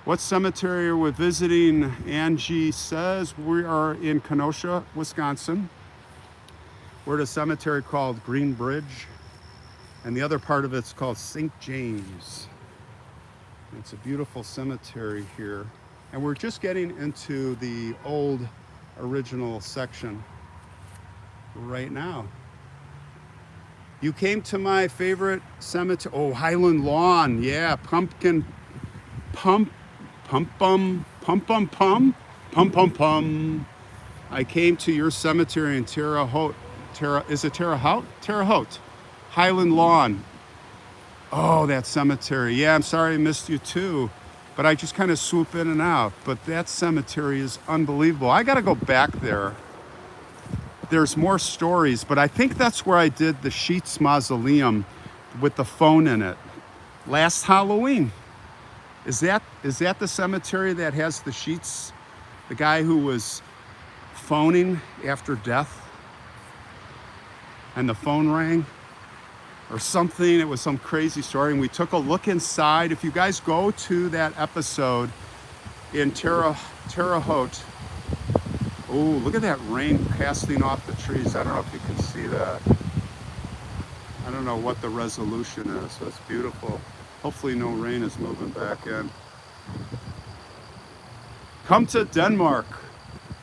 Speaker 1: What cemetery are we visiting? Angie says we are in Kenosha, Wisconsin. We're at a cemetery called Green Bridge, and the other part of it's called St. James. It's a beautiful cemetery here, and we're just getting into the old original section right now. You came to my favorite cemetery. Oh, Highland Lawn. Yeah, pumpkin pump. Pum pum pum pum pum pum pum pum. I came to your cemetery in Terre Haute. Is it Terre Haute? Terre Haute. Highland Lawn. Oh, that cemetery. Yeah, I'm sorry I missed you too, but I just kind of swoop in and out. But that cemetery is unbelievable. I got to go back there. There's more stories, but I think that's where I did the Sheets Mausoleum with the phone in it last Halloween. Is that the cemetery that has the Sheets? The guy who was phoning after death and the phone rang or something. It was some crazy story, and we took a look inside. If you guys go to that episode in Terre Haute, oh, look at that rain casting off the trees. I don't know if you can see that. I don't know what the resolution is, so it's beautiful. Hopefully no rain is moving back in. Come to Denmark.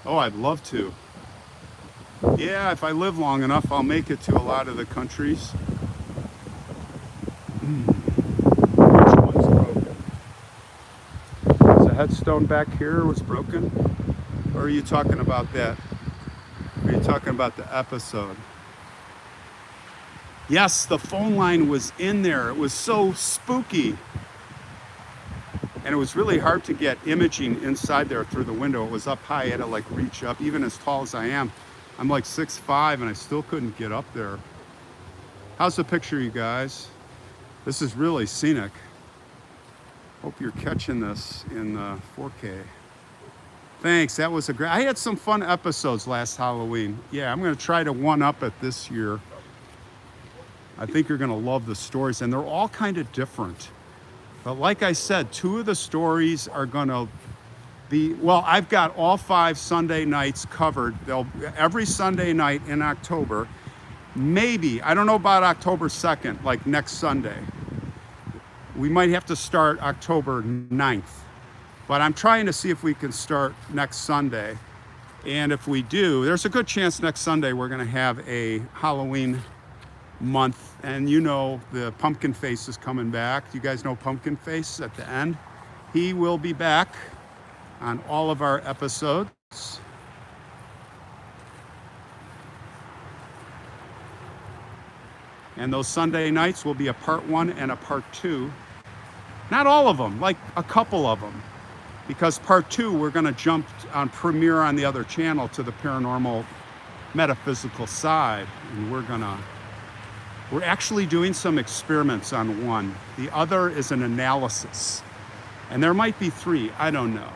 Speaker 1: Oh, I'd love to. Yeah, if I live long enough, I'll make it to a lot of the countries. Which one's broken? There's a headstone back here was broken. Or are you talking about that Are you talking about the episode? Yes, the phone line was in there. It was so spooky. And it was really hard to get imaging inside there through the window. It was up high. I had to like reach up, even as tall as I am. I'm like 6'5", and I still couldn't get up there. How's the picture, you guys? This is really scenic. Hope you're catching this in 4K. Thanks, that was a great, I had some fun episodes last Halloween. Yeah, I'm gonna try to one-up it this year. I think you're gonna love the stories, and they're all kind of different. But like I said, 2 of the stories are gonna be, well, I've got all 5 Sunday nights covered. Every Sunday night in October, maybe, I don't know about October 2nd, like next Sunday. We might have to start October 9th. But I'm trying to see if we can start next Sunday. And if we do, there's a good chance next Sunday we're gonna have a Halloween month. And you know, the Pumpkin Face is coming back. You guys know Pumpkin Face at the end? He will be back on all of our episodes. And those Sunday nights will be a part 1 and a part 2. Not all of them, like a couple of them. Because part 2, we're gonna jump on premiere on the other channel to the paranormal metaphysical side. And we're actually doing some experiments on one. The other is an analysis. And there might be 3, I don't know.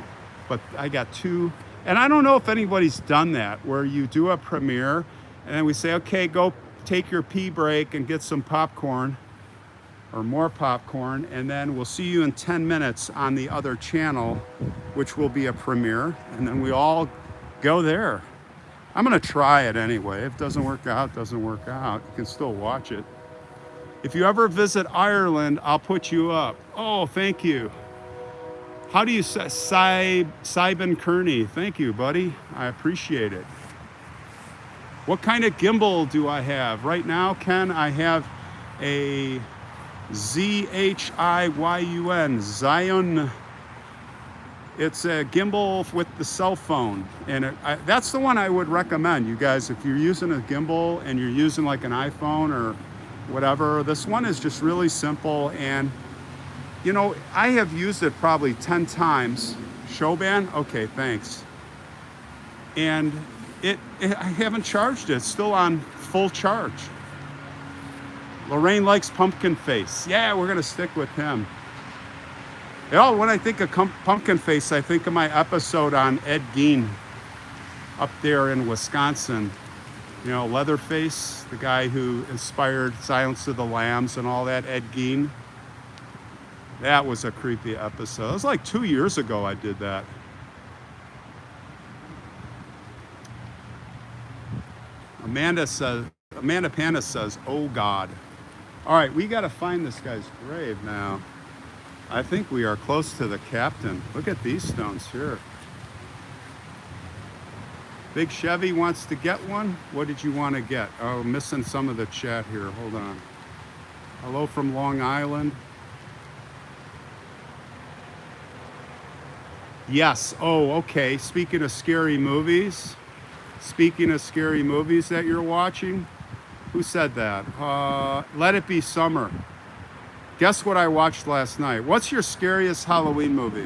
Speaker 1: But I got 2. And I don't know if anybody's done that, where you do a premiere and then we say, okay, go take your pee break and get some popcorn or more popcorn, and then we'll see you in 10 minutes on the other channel, which will be a premiere, and then we all go there. I'm gonna try it anyway. If it doesn't work out, doesn't work out. You can still watch it. If you ever visit Ireland, I'll put you up. Oh, thank you. How do you say, Simon Kearney? Thank you, buddy. I appreciate it. What kind of gimbal do I have? Right now, Ken, I have a ZHIYUN, Zion. It's a gimbal with the cell phone. And that's the one I would recommend, you guys. If you're using a gimbal and you're using like an iPhone or whatever, this one is just really simple. And you know, I have used it probably 10 times. Showban? Okay, thanks. And I haven't charged it. It's still on full charge. Lorraine likes Pumpkin Face. Yeah, we're gonna stick with him. You know, when I think of Pumpkin Face, I think of my episode on Ed Gein up there in Wisconsin. You know, Leatherface, the guy who inspired Silence of the Lambs and all that, Ed Gein. That was a creepy episode. It was like 2 years ago I did that. Amanda Panda says, oh God. All right, we got to find this guy's grave now. I think we are close to the captain. Look at these stones here. Big Chevy wants to get one. What did you want to get? Oh, missing some of the chat here. Hold on. Hello from Long Island. Yes. Oh, okay. Speaking of scary movies that you're watching, who said that? Let It Be Summer. Guess what I watched last night? What's your scariest Halloween movie?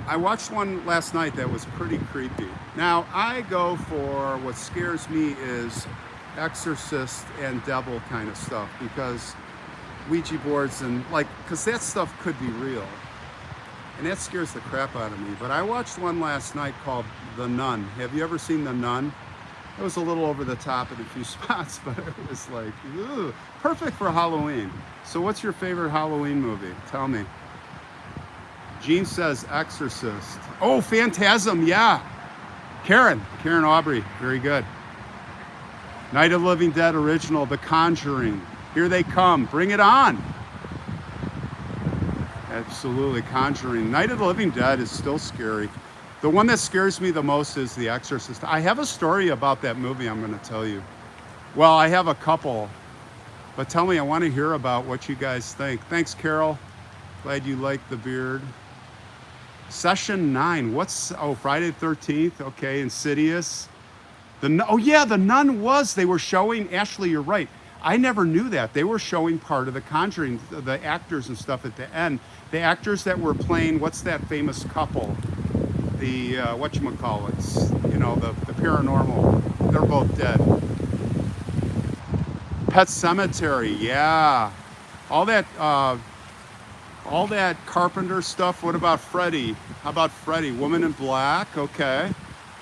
Speaker 1: I watched one last night that was pretty creepy. Now, I go for what scares me is Exorcist and devil kind of stuff, because Ouija boards and because that stuff could be real. And that scares the crap out of me. But I watched one last night called The Nun. Have you ever seen The Nun? It was a little over the top in a few spots, but it was like, ooh, perfect for Halloween. So what's your favorite Halloween movie? Tell me. Gene says Exorcist. Oh, Phantasm, yeah. Karen Aubrey, very good. Night of the Living Dead original, The Conjuring. Here they come, bring it on. Absolutely, Conjuring. Night of the Living Dead is still scary. The one that scares me the most is The Exorcist. I have a story about that movie I'm going to tell you. Well, I have a couple, but tell me, I want to hear about what you guys think. Thanks, Carol. Glad you like the beard. Session 9. What's, oh, Friday the 13th. Okay, Insidious. Oh yeah, the Nun was. They were showing, Ashley, you're right. I never knew that. They were showing part of The Conjuring, the actors and stuff at the end. The actors that were playing, what's that famous couple? The, whatchamacallits, you know, the paranormal. They're both dead. Pet Cemetery, yeah. All that Carpenter stuff. What about Freddy? How about Freddy? Woman in Black, okay.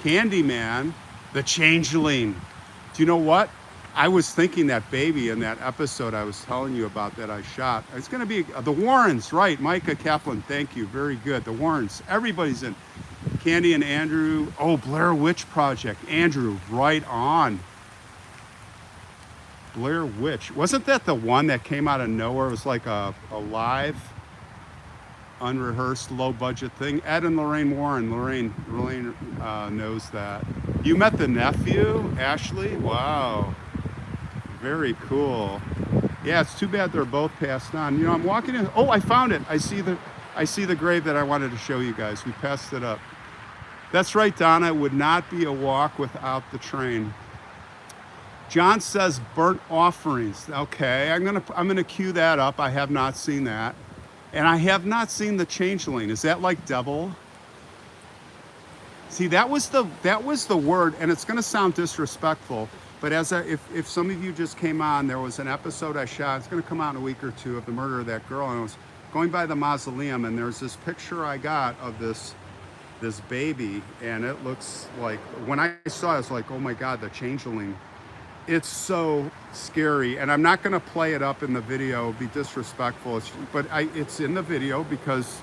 Speaker 1: Candyman, The Changeling. Do you know what? I was thinking that baby in that episode I was telling you about that I shot. It's going to be the Warrens, right? Micah Kaplan, thank you. Very good. The Warrens. Everybody's in. Candy and Andrew. Oh, Blair Witch Project. Andrew, right on. Blair Witch. Wasn't that the one that came out of nowhere? It was like a live, unrehearsed, low-budget thing. Ed and Lorraine Warren. Lorraine knows that. You met the nephew, Ashley? Wow. Very cool. Yeah, it's too bad they're both passed on. You know, I'm walking in. Oh, I found it. I see the grave that I wanted to show you guys. We passed it up. That's right, Donna. It would not be a walk without the train. John says burnt offerings. Okay, I'm gonna cue that up. I have not seen that, and I have not seen The Changeling. Is that like devil? See, that was the word, and it's gonna sound disrespectful. But if some of you just came on, there was an episode I shot. It's gonna come out in a week or two of the murder of that girl, and I was going by the mausoleum, and there's this picture I got of this baby, and it looks like, when I saw it, I was like, oh my God, The Changeling. It's so scary, and I'm not going to play it up in the video, be disrespectful, but it's in the video because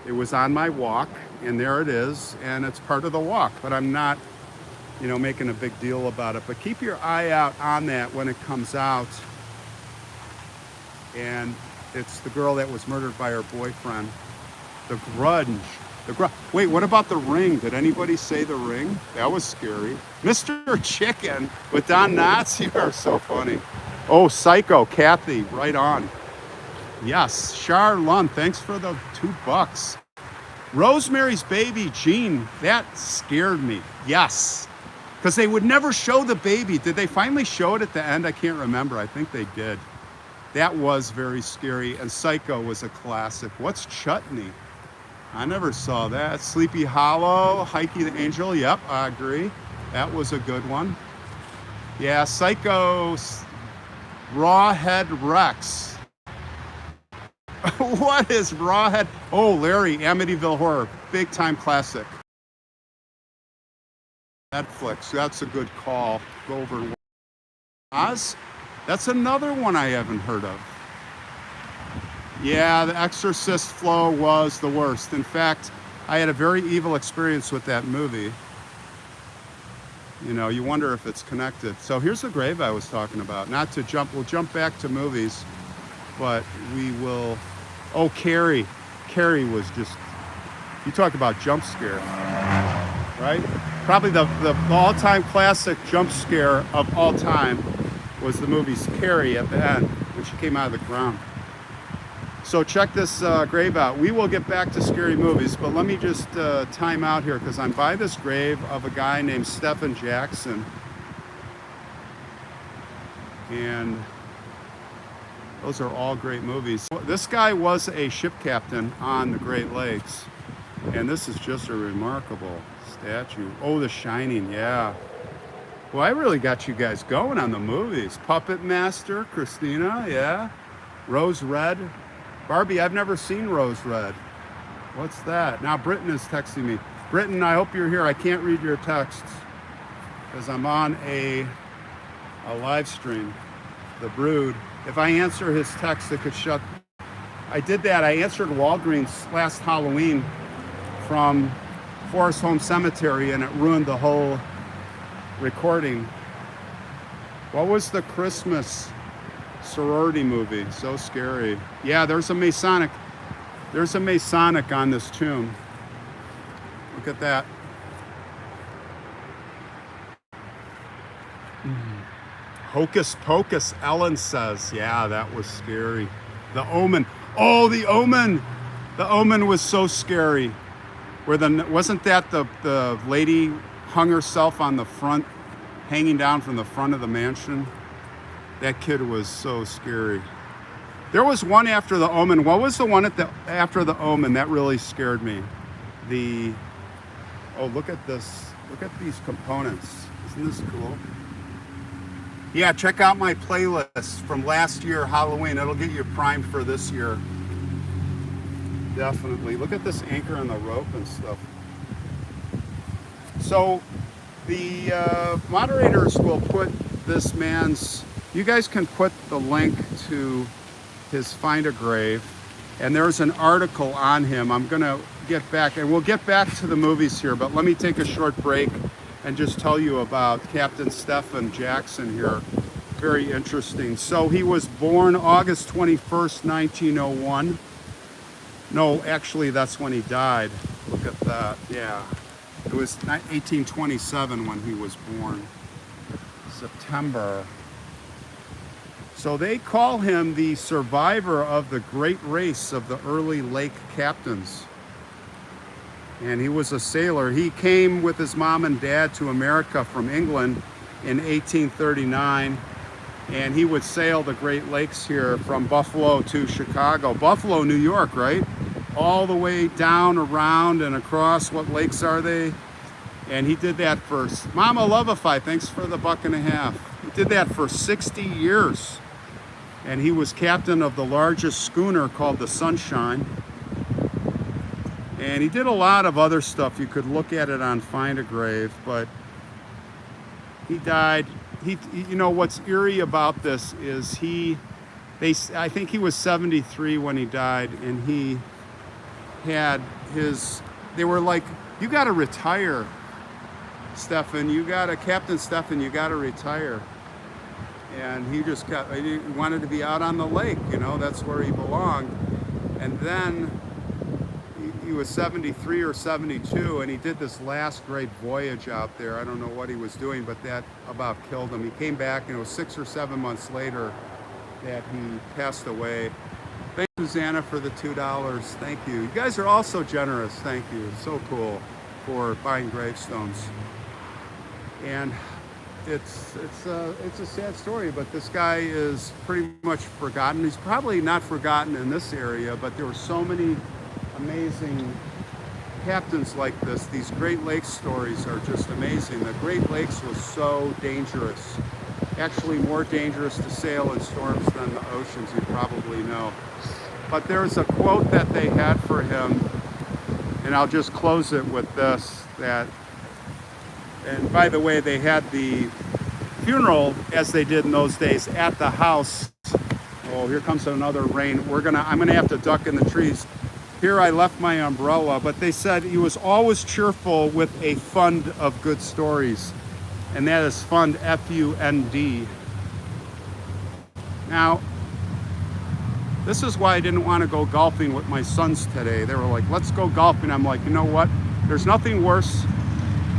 Speaker 1: it was on my walk, and there it is, and it's part of the walk, but I'm not, you know, making a big deal about it. But keep your eye out on that when it comes out. And it's the girl that was murdered by her boyfriend. The Grudge. Wait, what about The Ring? Did anybody say The Ring? That was scary. Mr. Chicken with Don Knotts. You are so funny. Oh, Psycho, Kathy, right on. Yes, Char Lund, thanks for the $2. Rosemary's Baby, Jean, that scared me. Yes, because they would never show the baby. Did they finally show it at the end? I can't remember. I think they did. That was very scary. And Psycho was a classic. What's Chutney? I never saw that. Sleepy Hollow, Heike the Angel. Yep, I agree. That was a good one. Yeah, Psycho, Rawhead Rex. What is Rawhead? Oh, Larry, Amityville Horror. Big time classic. Netflix, that's a good call. Go over Oz. That's another one I haven't heard of. Yeah, the Exorcist flow was the worst. In fact, I had a very evil experience with that movie. You know, you wonder if it's connected. So here's the grave I was talking about. Not to jump, we'll jump back to movies, but we will. Oh, Carrie. Carrie was just, you talk about jump scare, right? Probably the all-time classic jump scare of all time was the movie's Carrie at the end when she came out of the ground. So check this grave out. We will get back to scary movies, but let me just time out here because I'm by this grave of a guy named Stefan Jackson. And those are all great movies. This guy was a ship captain on the Great Lakes, and this is just a remarkable statue. Oh, The Shining, yeah. Well, I really got you guys going on the movies. Puppet Master, Christina, yeah. Rose Red. Barbie, I've never seen Rose Red. What's that? Now Britton is texting me. Britton, I hope you're here. I can't read your texts because I'm on a live stream. The Brood. If I answer his text, it could shut. I did that. I answered Walgreens last Halloween from Forest Home Cemetery, and it ruined the whole recording. What was the Christmas sorority movie? So scary. Yeah, there's a Masonic on this tomb. Look at that. Hocus Pocus, Ellen says. Yeah, that was scary. The Omen. Oh, The Omen. The Omen was so scary. Where wasn't that the lady hung herself on the front, hanging down from the front of the mansion? That kid was so scary. There was one after the Omen. What was the one after the Omen that really scared me? Oh, look at this. Look at these components. Isn't this cool? Yeah, check out my playlist from last year, Halloween. It'll get you primed for this year. Definitely. Look at this anchor and the rope and stuff. So the moderators will put this man's, you guys can put the link to his Find a Grave, and there's an article on him. I'm gonna get back, and we'll get back to the movies here, but let me take a short break and just tell you about Captain Stefan Jackson here. Very interesting. So he was born August 21st, 1901. No, actually, that's when he died. Look at that. Yeah. It was 1827 when he was born. September. So they call him the survivor of the great race of the early lake captains. And he was a sailor. He came with his mom and dad to America from England in 1839. And he would sail the Great Lakes here from Buffalo to Chicago. Buffalo, New York, right? All the way down, around, and across. What lakes are they? And he did that for, Mama Loveify, thanks for the $1.50. He did that for 60 years. And he was captain of the largest schooner called the Sunshine. And he did a lot of other stuff. You could look at it on Find a Grave, but he died. You know, what's eerie about this is I think he was 73 when he died, and he had they were like, you got to retire, Stefan. Captain Stefan, you got to retire. And he wanted to be out on the lake, you know, that's where he belonged. And then he was 73 or 72, and he did this last great voyage out there. I don't know what he was doing, but that about killed him. He came back, and it was 6 or 7 months later that he passed away. Thank you, Susanna, for the $2. Thank you. You guys are all so generous. Thank you. It's so cool for buying gravestones. And it's a sad story, but this guy is pretty much forgotten. He's probably not forgotten in this area, but there were so many amazing captains like this. These Great Lakes stories are just amazing. The Great Lakes was so dangerous. Actually more dangerous to sail in storms than the oceans, you probably know. But there's a quote that they had for him, and I'll just close it with this, and by the way, they had the funeral, as they did in those days, at the house. Oh, here comes another rain. I'm gonna have to duck in the trees. Here I left my umbrella, but they said he was always cheerful with a fund of good stories. And that is fund, F-U-N-D. Now, this is why I didn't want to go golfing with my sons today. They were like, let's go golfing. I'm like, you know what? There's nothing worse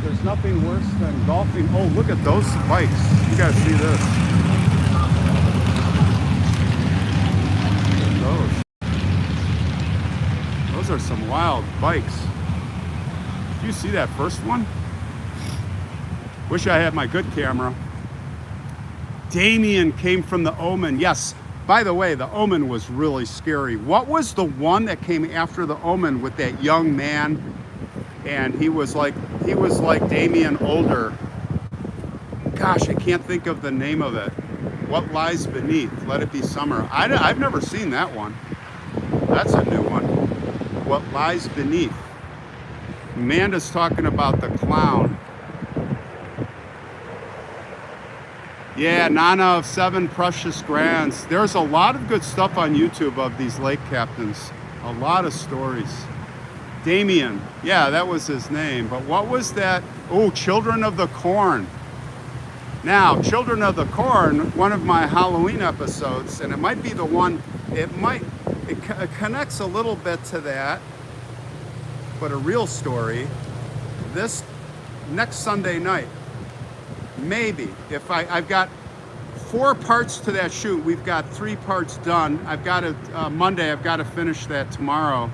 Speaker 1: than golfing. Oh, look at those bikes. You gotta see this. Those are some wild bikes. Did you see that first one? Wish I had my good camera. Damien came from the Omen. Yes, by the way, the Omen was really scary. What was the one that came after the Omen with that young man? And he was like Damien older. Gosh, I can't think of the name of it. What Lies Beneath? Let It Be Summer. I've never seen that one. That's a new one. What Lies Beneath. Amanda's talking about the clown. Yeah, Nana of 7 Precious Grands. There's a lot of good stuff on YouTube of these lake captains. A lot of stories. Damien, yeah, that was his name. But what was that? Oh, Children of the Corn. Now, Children of the Corn, one of my Halloween episodes, and it might be the one, it connects a little bit to that, but a real story. This next Sunday night, maybe, if I've got 4 parts to that shoot. We've got 3 parts done. I've got to, Monday, I've got to finish that tomorrow.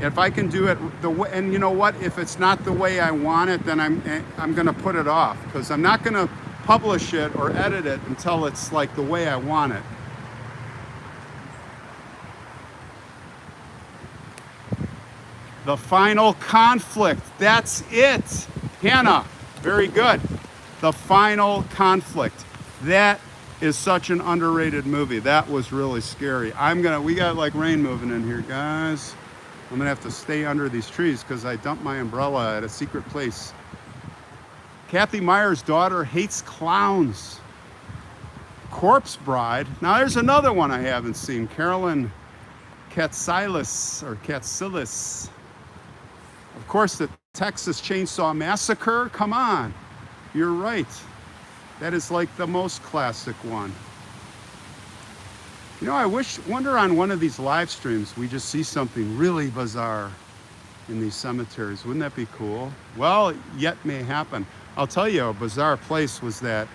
Speaker 1: If I can do it the way, and you know what? If it's not the way I want it, then I'm going to put it off, because I'm not going to publish it or edit it until it's like the way I want it. The final conflict. That's it. Hannah, very good. The final conflict. That is such an underrated movie. That was really scary. We got like rain moving in here, guys. I'm gonna have to stay under these trees because I dumped my umbrella at a secret place. Kathy Meyer's daughter hates clowns. Corpse Bride. Now there's another one I haven't seen. Carolyn Katsilis or Katsilis. Of course, the Texas Chainsaw Massacre. Come on, you're right. That is like the most classic one. You know, wonder on one of these live streams, we just see something really bizarre in these cemeteries. Wouldn't that be cool? Well, yet may happen. I'll tell you, a bizarre place was that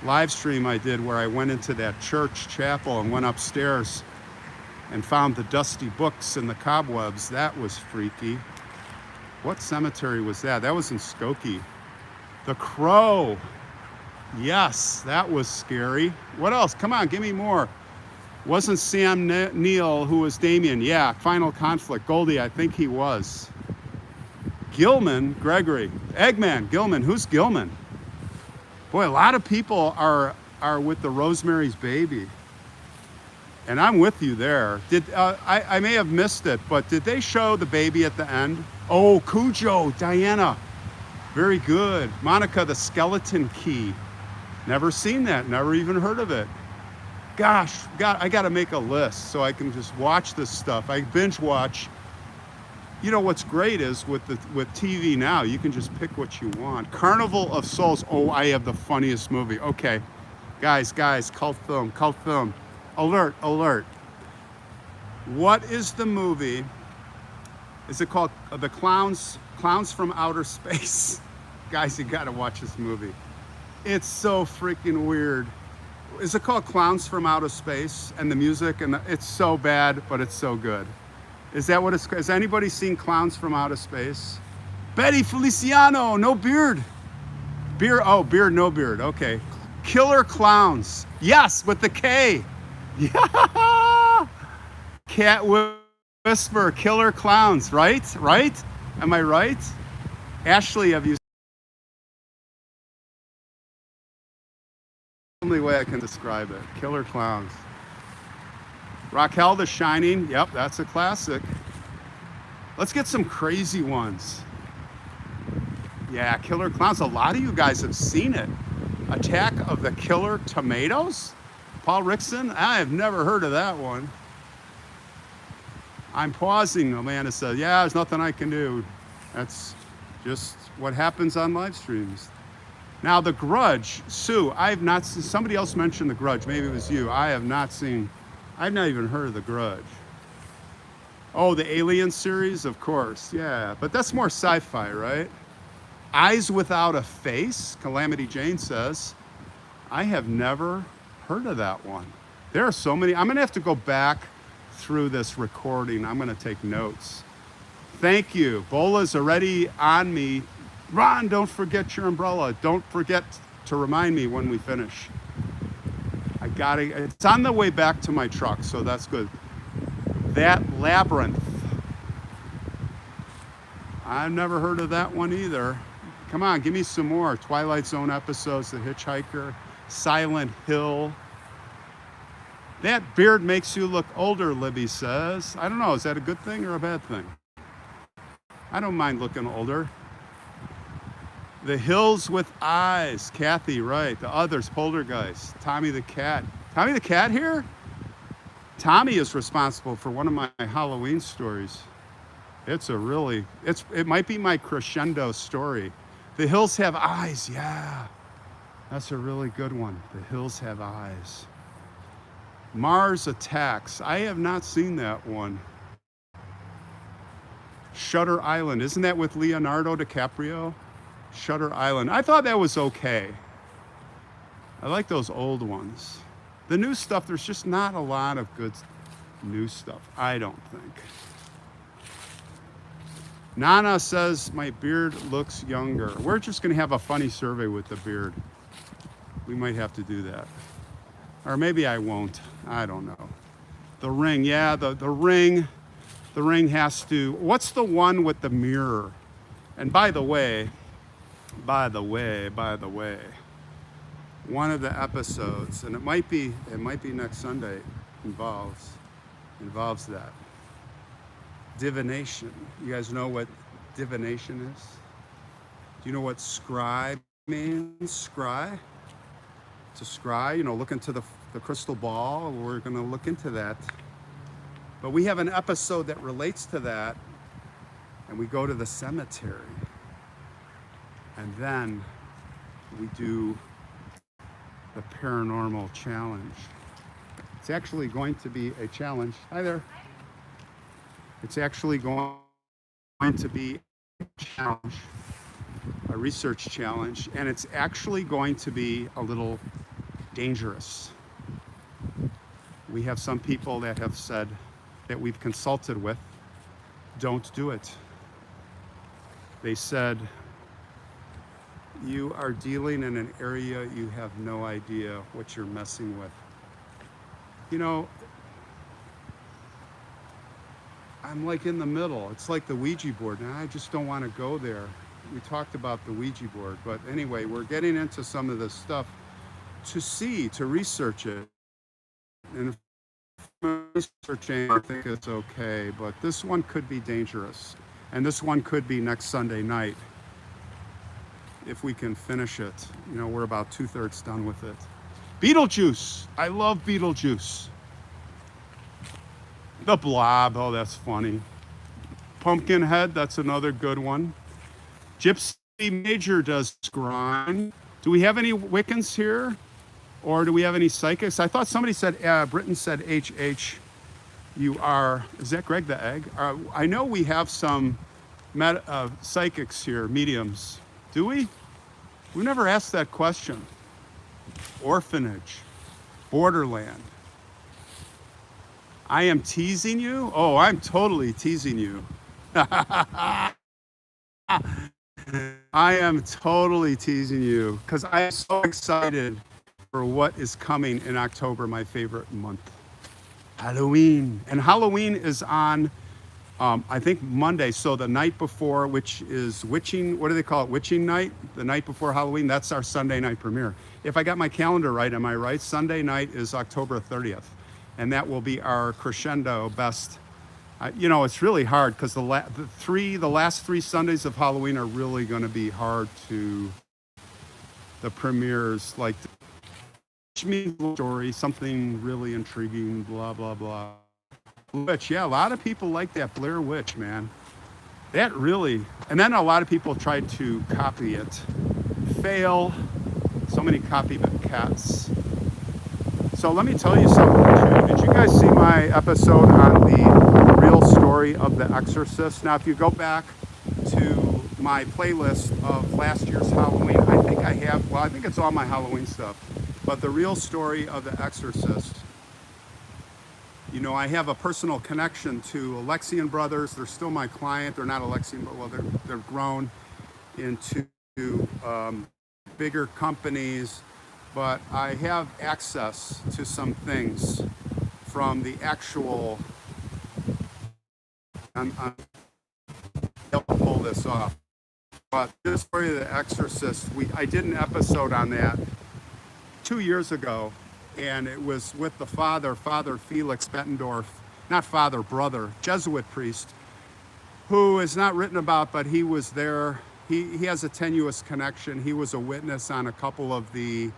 Speaker 1: live stream I did where I went into that church chapel and went upstairs and found the dusty books and the cobwebs. That was freaky. What cemetery was that? That was in Skokie. The Crow. Yes, that was scary. What else? Come on, give me more. Wasn't Sam Neill who was Damien? Yeah, Final Conflict. Goldie, I think he was. Gilman, Gregory. Eggman, Gilman. Who's Gilman? Boy, a lot of people are with the Rosemary's Baby. And I'm with you there. I may have missed it, but did they show the baby at the end? Oh, Cujo, Diana. Very good. Monica, the Skeleton Key. Never seen that, never even heard of it. Gosh, I gotta make a list so I can just watch this stuff. I binge watch. You know what's great is with TV now, you can just pick what you want. Carnival of Souls. Oh, I have the funniest movie. Okay, guys, cult film. Alert. What is the movie? Is it called The Clowns from Outer Space? Guys, you gotta watch this movie. It's so freaking weird. Is it called Clowns from Outer Space? And the music, it's so bad, but it's so good. Is that what it's, has anybody seen Clowns from Outer Space? Betty Feliciano, no beard. Beard, no beard, okay. Killer Clowns, yes, with the K. Yeah. Cat Whisper, Killer Clowns, right? Am I right? Ashley, have you? Only way I can describe it. Killer Clowns. Raquel the Shining. Yep, that's a classic. Let's get some crazy ones. Yeah, Killer Clowns. A lot of you guys have seen it. Attack of the Killer Tomatoes. Paul Rickson. I have never heard of that one. I'm pausing, Amanda says. Yeah, there's nothing I can do. That's just what happens on live streams. Now, The Grudge, Sue, I've not seen, somebody else mentioned The Grudge, maybe it was you. I've not even heard of The Grudge. Oh, the Alien series, of course, yeah, but that's more sci-fi, right? Eyes Without a Face, Calamity Jane says. I have never heard of that one. There are so many. I'm gonna have to go back through this recording. I'm gonna take notes. Thank you. Bola's already on me. Ron, don't forget your umbrella. Don't forget to remind me when we finish. It's on the way back to my truck, so that's good. That Labyrinth. I've never heard of that one either. Come on, give me some more. Twilight Zone episodes, The Hitchhiker, Silent Hill. That beard makes you look older, Libby says. I don't know, is that a good thing or a bad thing? I don't mind looking older. The Hills with Eyes, Kathy, right. The Others, Poltergeist, Tommy the Cat. Tommy the Cat here? Tommy is responsible for one of my Halloween stories. It might be my crescendo story. The Hills Have Eyes, yeah. That's a really good one. The Hills Have Eyes. Mars Attacks. I have not seen that one. Shutter Island. Isn't that with Leonardo DiCaprio? Shutter Island. I thought that was okay. I like those old ones. The new stuff, there's just not a lot of good new stuff, I don't think. Nana says my beard looks younger. We're just going to have a funny survey with the beard. We might have to do that. Or maybe I won't. I don't know. The ring, yeah, the ring. The ring has to. What's the one with the mirror? And by the way, one of the episodes, and it might be next Sunday, involves that. Divination. You guys know what divination is? Do you know what scry means? Scry? To scry, look into the crystal ball. We're going to look into that. But we have an episode that relates to that, and we go to the cemetery. And then we do the paranormal challenge. It's actually going to be a challenge. Hi there. It's actually going to be a challenge, a research challenge, and it's actually going to be a little dangerous. We have some people that have said, that we've consulted with, don't do it. They said, you are dealing in an area you have no idea what you're messing with. I'm like in the middle. It's like the Ouija board, and I just don't want to go there. We talked about the Ouija board, but anyway, we're getting into some of this stuff to research it. And if I'm researching, I think it's okay, but this one could be dangerous. And this one could be next Sunday night, if we can finish it. We're about 2/3 done with it. Beetlejuice. I love Beetlejuice. The Blob. Oh, that's funny. Pumpkinhead. That's another good one. Gypsy Major does grind. Do we have any Wiccans here? Or do we have any psychics? I thought somebody said, Britain said HH. You are, is that Greg the Egg? I know we have some psychics here, mediums. Do we? We've never asked that question. Orphanage, Borderland. I am teasing you? Oh, I'm totally teasing you. I am totally teasing you because I am so excited for what is coming in October, my favorite month. Halloween. And Halloween is on, I think, Monday. So the night before, which is witching, what do they call it? Witching night? The night before Halloween, that's our Sunday night premiere. If I got my calendar right, am I right? Sunday night is October 30th. And that will be our crescendo best. It's really hard because the last three Sundays of Halloween are really going to be hard to, the premieres, like, which means story, something really intriguing, blah, blah, blah. Witch, yeah, a lot of people like that Blair Witch, man. That really, and then a lot of people tried to copy it. Fail. So many copycats. So let me tell you something. Did you guys see my episode on the real story of the Exorcist? Now, if you go back to my playlist of last year's Halloween, I think it's all my Halloween stuff. But the real story of the Exorcist, I have a personal connection to Alexian Brothers. They're still my client. They're not Alexian, but well, they're grown into bigger companies. But I have access to some things from the actual. I'll pull this off. But this story of the Exorcist, I did an episode on that 2 years ago, and it was with the Father Felix Bettendorf, brother, Jesuit priest, who is not written about, but he was there. He has a tenuous connection. He was a witness on a couple of the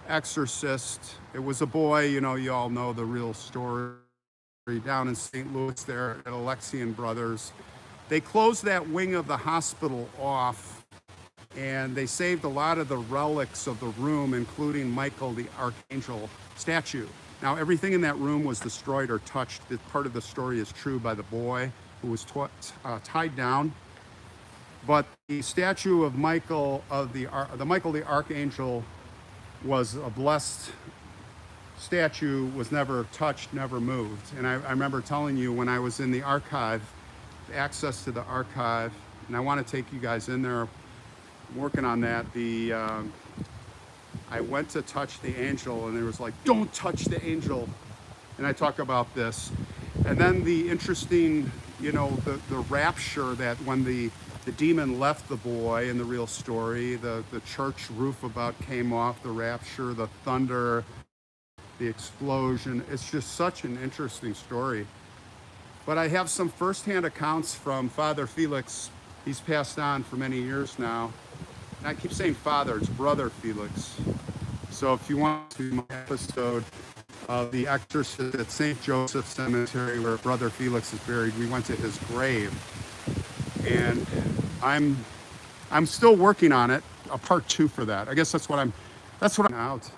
Speaker 1: Exorcist. It was a boy, you all know the real story, down in St. Louis there at Alexian Brothers. They closed that wing of the hospital off, and they saved a lot of the relics of the room, including Michael the Archangel statue. Now, everything in that room was destroyed or touched. Part of the story is true by the boy who was tied down. But the statue of Michael, the Michael the Archangel, was a blessed statue, was never touched, never moved. And I remember telling you when I was in the archive access to the archive, and I want to take you guys in there. I'm working on that. I went to touch the angel, and it was like, don't touch the angel. And I talk about this. And then the interesting, the rapture, that when the demon left the boy in the real story, the church roof about came off, the rapture, the thunder, the explosion. It's just such an interesting story. But I have some firsthand accounts from Father Felix. He's passed on for many years now. And I keep saying father, it's Brother Felix. So if you want to see my episode of The Exorcist at St. Joseph Cemetery, where Brother Felix is buried, we went to his grave. And I'm still working on it, a part 2 for that. I guess that's what I'm out.